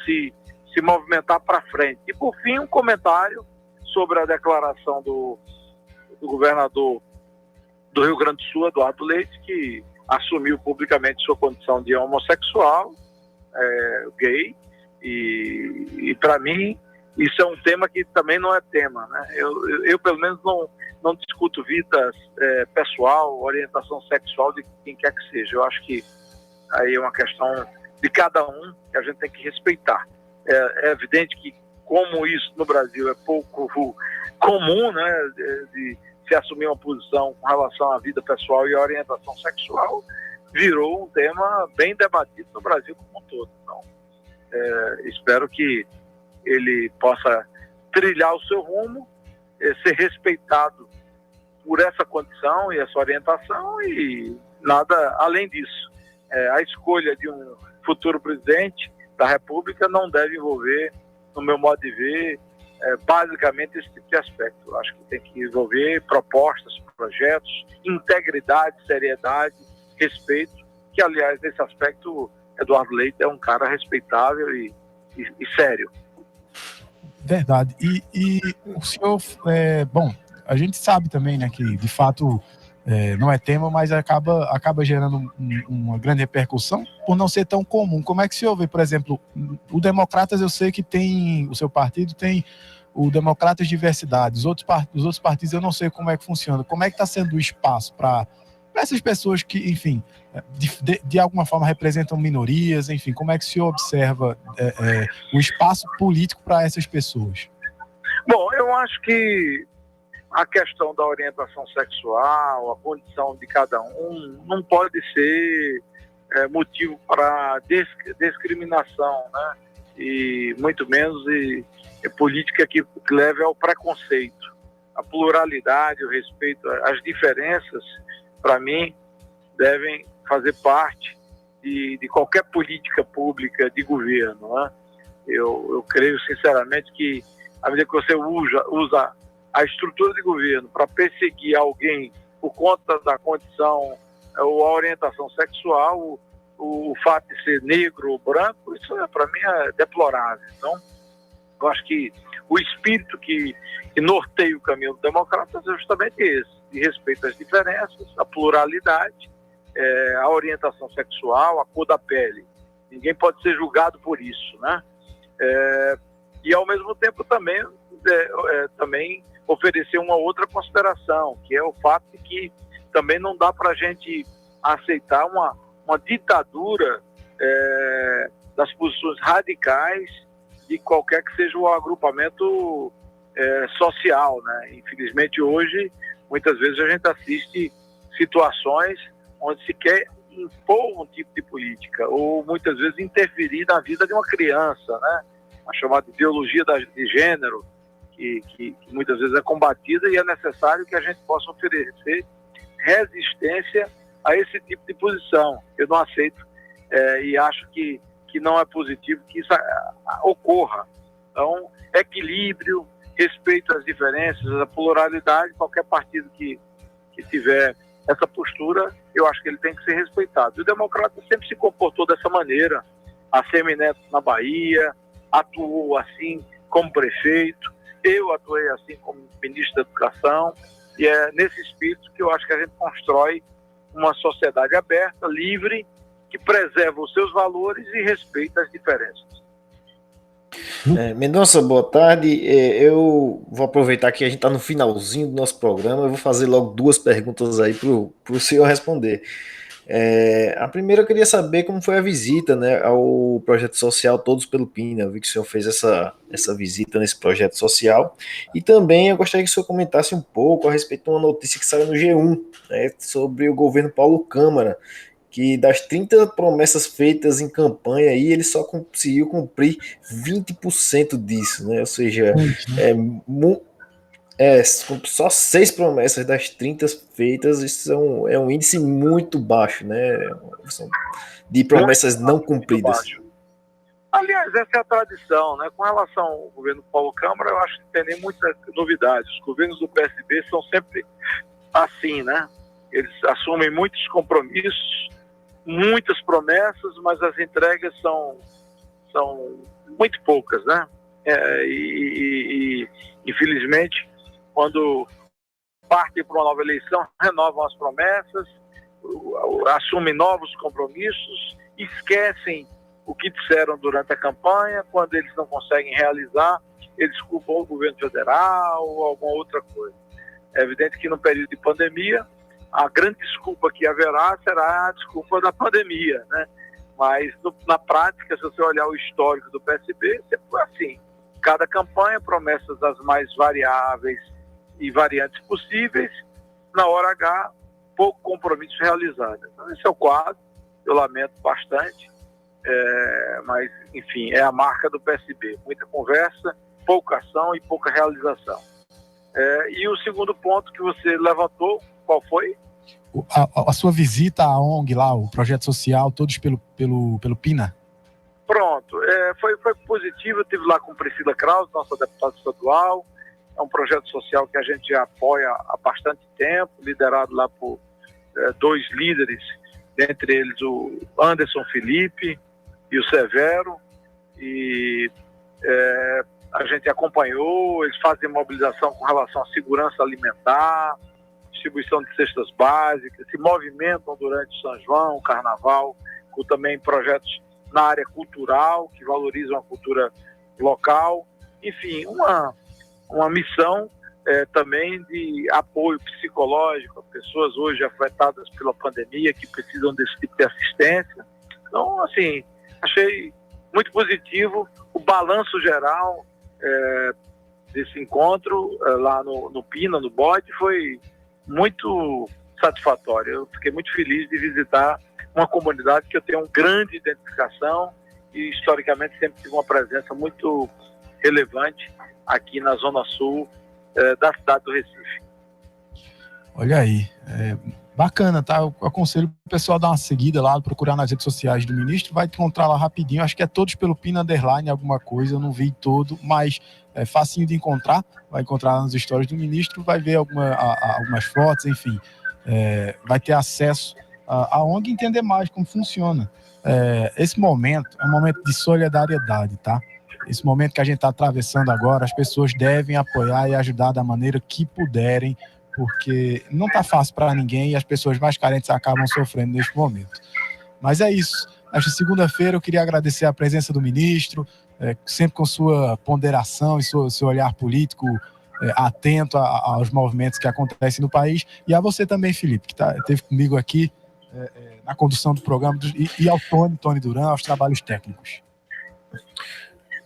L: se movimentar para frente. E, por fim, um comentário sobre a declaração do governador do Rio Grande do Sul, Eduardo Leite, que assumiu publicamente sua condição de homossexual, gay, e para mim isso é um tema que também não é tema, né? Eu pelo menos não discuto vida pessoal, orientação sexual de quem quer que seja. Eu acho que aí é uma questão de cada um que a gente tem que respeitar. É evidente que, como isso no Brasil é pouco comum, né, de se assumir uma posição com relação à vida pessoal e à orientação sexual, virou um tema bem debatido no Brasil como um todo. Então, espero que ele possa trilhar o seu rumo, ser respeitado por essa condição e essa orientação, e nada além disso. A escolha de um futuro presidente da República não deve envolver, no meu modo de ver, basicamente esse tipo de aspecto. Eu acho que tem que envolver propostas, projetos, integridade, seriedade, respeito, que, aliás, nesse aspecto, Eduardo Leite é um cara respeitável e sério.
D: Verdade. E o senhor, bom, a gente sabe também, né, que de fato não é tema, mas acaba gerando uma grande repercussão por não ser tão comum. Como é que o senhor vê, por exemplo, o Democratas, eu sei que tem, o seu partido tem o Democratas Diversidade, os outros partidos eu não sei como é que funciona. Como é que está sendo o espaço para essas pessoas que, enfim, de alguma forma representam minorias, enfim, como é que o senhor observa o espaço político para essas pessoas?
L: Bom, eu acho que a questão da orientação sexual, a condição de cada um, não pode ser motivo para discriminação, né? E muito menos política que leve ao preconceito. A pluralidade, o respeito, as diferenças, para mim, devem fazer parte de qualquer política pública de governo, né? Eu creio sinceramente que à medida que você usa a estrutura de governo para perseguir alguém por conta da condição ou a orientação sexual, o fato de ser negro ou branco, isso para mim é deplorável. Então, eu acho que o espírito que norteia o caminho do democrata é justamente esse, de respeito às diferenças, à pluralidade, a orientação sexual, a cor da pele. Ninguém pode ser julgado por isso, né? E ao mesmo tempo também oferecer uma outra consideração, que é o fato de que também não dá para a gente aceitar uma ditadura das posições radicais de qualquer que seja o agrupamento social, né? Infelizmente hoje, muitas vezes a gente assiste situações onde se quer impor um tipo de política ou muitas vezes interferir na vida de uma criança, né? A chamada ideologia de gênero, que muitas vezes é combatida, e é necessário que a gente possa oferecer resistência a esse tipo de posição. Eu não aceito e acho que não é positivo que isso ocorra. Então, equilíbrio, respeito às diferenças, à pluralidade, qualquer partido que tiver essa postura, eu acho que ele tem que ser respeitado. E o democrata sempre se comportou dessa maneira. A Semineto na Bahia atuou assim como prefeito, eu atuei assim como ministro da Educação, e é nesse espírito que eu acho que a gente constrói uma sociedade aberta, livre, que preserva os seus valores e respeita as diferenças.
F: Mendonça, boa tarde. Eu vou aproveitar que a gente está no finalzinho do nosso programa, eu vou fazer logo duas perguntas aí para o senhor responder. A primeira, eu queria saber como foi a visita, né, ao projeto social Todos pelo PINA. Eu vi que o senhor fez essa visita nesse projeto social, e também eu gostaria que o senhor comentasse um pouco a respeito de uma notícia que saiu no G1, né, sobre o governo Paulo Câmara, que das 30 promessas feitas em campanha, aí, ele só conseguiu cumprir 20% disso, né? Ou seja, só 6 promessas das 30 feitas, isso é um índice muito baixo, né? De promessas não cumpridas.
L: Aliás, essa é a tradição, né? Com relação ao governo Paulo Câmara, eu acho que não tem nem muita novidade. Os governos do PSB são sempre assim, né? Eles assumem muitos compromissos, muitas promessas, mas as entregas são muito poucas, né? E infelizmente, quando partem para uma nova eleição, renovam as promessas, assumem novos compromissos, esquecem o que disseram durante a campanha. Quando eles não conseguem realizar, eles culpam o governo federal ou alguma outra coisa. É evidente que no período de pandemia, a grande desculpa que haverá será a desculpa da pandemia, né? Mas na prática, se você olhar o histórico do PSB, sempre foi assim. Cada campanha, promessas das mais variáveis e variantes possíveis, na hora H, pouco compromisso realizado. Então, esse é o quadro, eu lamento bastante, mas, enfim, é a marca do PSB. Muita conversa, pouca ação e pouca realização. E o segundo ponto que você levantou, qual foi?
D: A sua visita à ONG lá, o projeto social Todos pelo PINA?
L: Pronto, foi positivo. Eu estive lá com Priscila Krause, nossa deputada estadual. É um projeto social que a gente já apoia há bastante tempo, liderado lá por 2 líderes, dentre eles o Anderson Felipe e o Severo, e a gente acompanhou. Eles fazem mobilização com relação à segurança alimentar, distribuição de cestas básicas, se movimentam durante São João, Carnaval, com também projetos na área cultural, que valorizam a cultura local. Enfim, uma missão também de apoio psicológico a pessoas hoje afetadas pela pandemia, que precisam desse tipo de assistência. Então, assim, achei muito positivo o balanço geral desse encontro lá no PINA, no BOD, foi muito satisfatório. Eu fiquei muito feliz de visitar uma comunidade que eu tenho uma grande identificação e historicamente sempre tive uma presença muito relevante aqui na Zona Sul da cidade do Recife.
D: Olha aí, Bacana, tá? Eu aconselho o pessoal a dar uma seguida lá, procurar nas redes sociais do ministro, vai encontrar lá rapidinho, acho que é todos pelo PIN _ alguma coisa, eu não vi todo, mas é facinho de encontrar, vai encontrar nas stories do ministro, vai ver algumas fotos, enfim, vai ter acesso a ONG e entender mais como funciona. Esse momento é um momento de solidariedade, tá? Esse momento que a gente está atravessando agora, as pessoas devem apoiar e ajudar da maneira que puderem, porque não está fácil para ninguém e as pessoas mais carentes acabam sofrendo neste momento. Mas é isso. Esta segunda-feira eu queria agradecer a presença do ministro, sempre com sua ponderação e seu olhar político atento aos movimentos que acontecem no país, e a você também, Felipe, que esteve comigo aqui na condução do programa, e ao Tony Duran, aos trabalhos técnicos.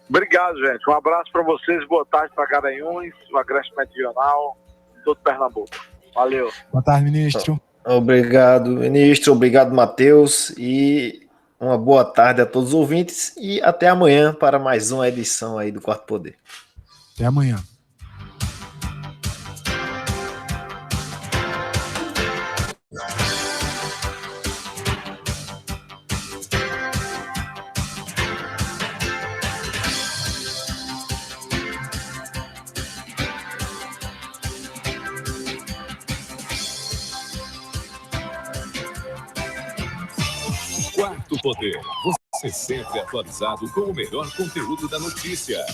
L: Obrigado, gente. Um abraço para vocês, boa tarde para Garanhuns, o Agreste Meridional, todo Pernambuco. Valeu.
D: Boa tarde, ministro.
F: Obrigado, ministro. Obrigado, Matheus. E uma boa tarde a todos os ouvintes. E até amanhã para mais uma edição aí do Quarto Poder.
D: Até amanhã.
C: Quarto Poder. Você sempre atualizado com o melhor conteúdo da notícia.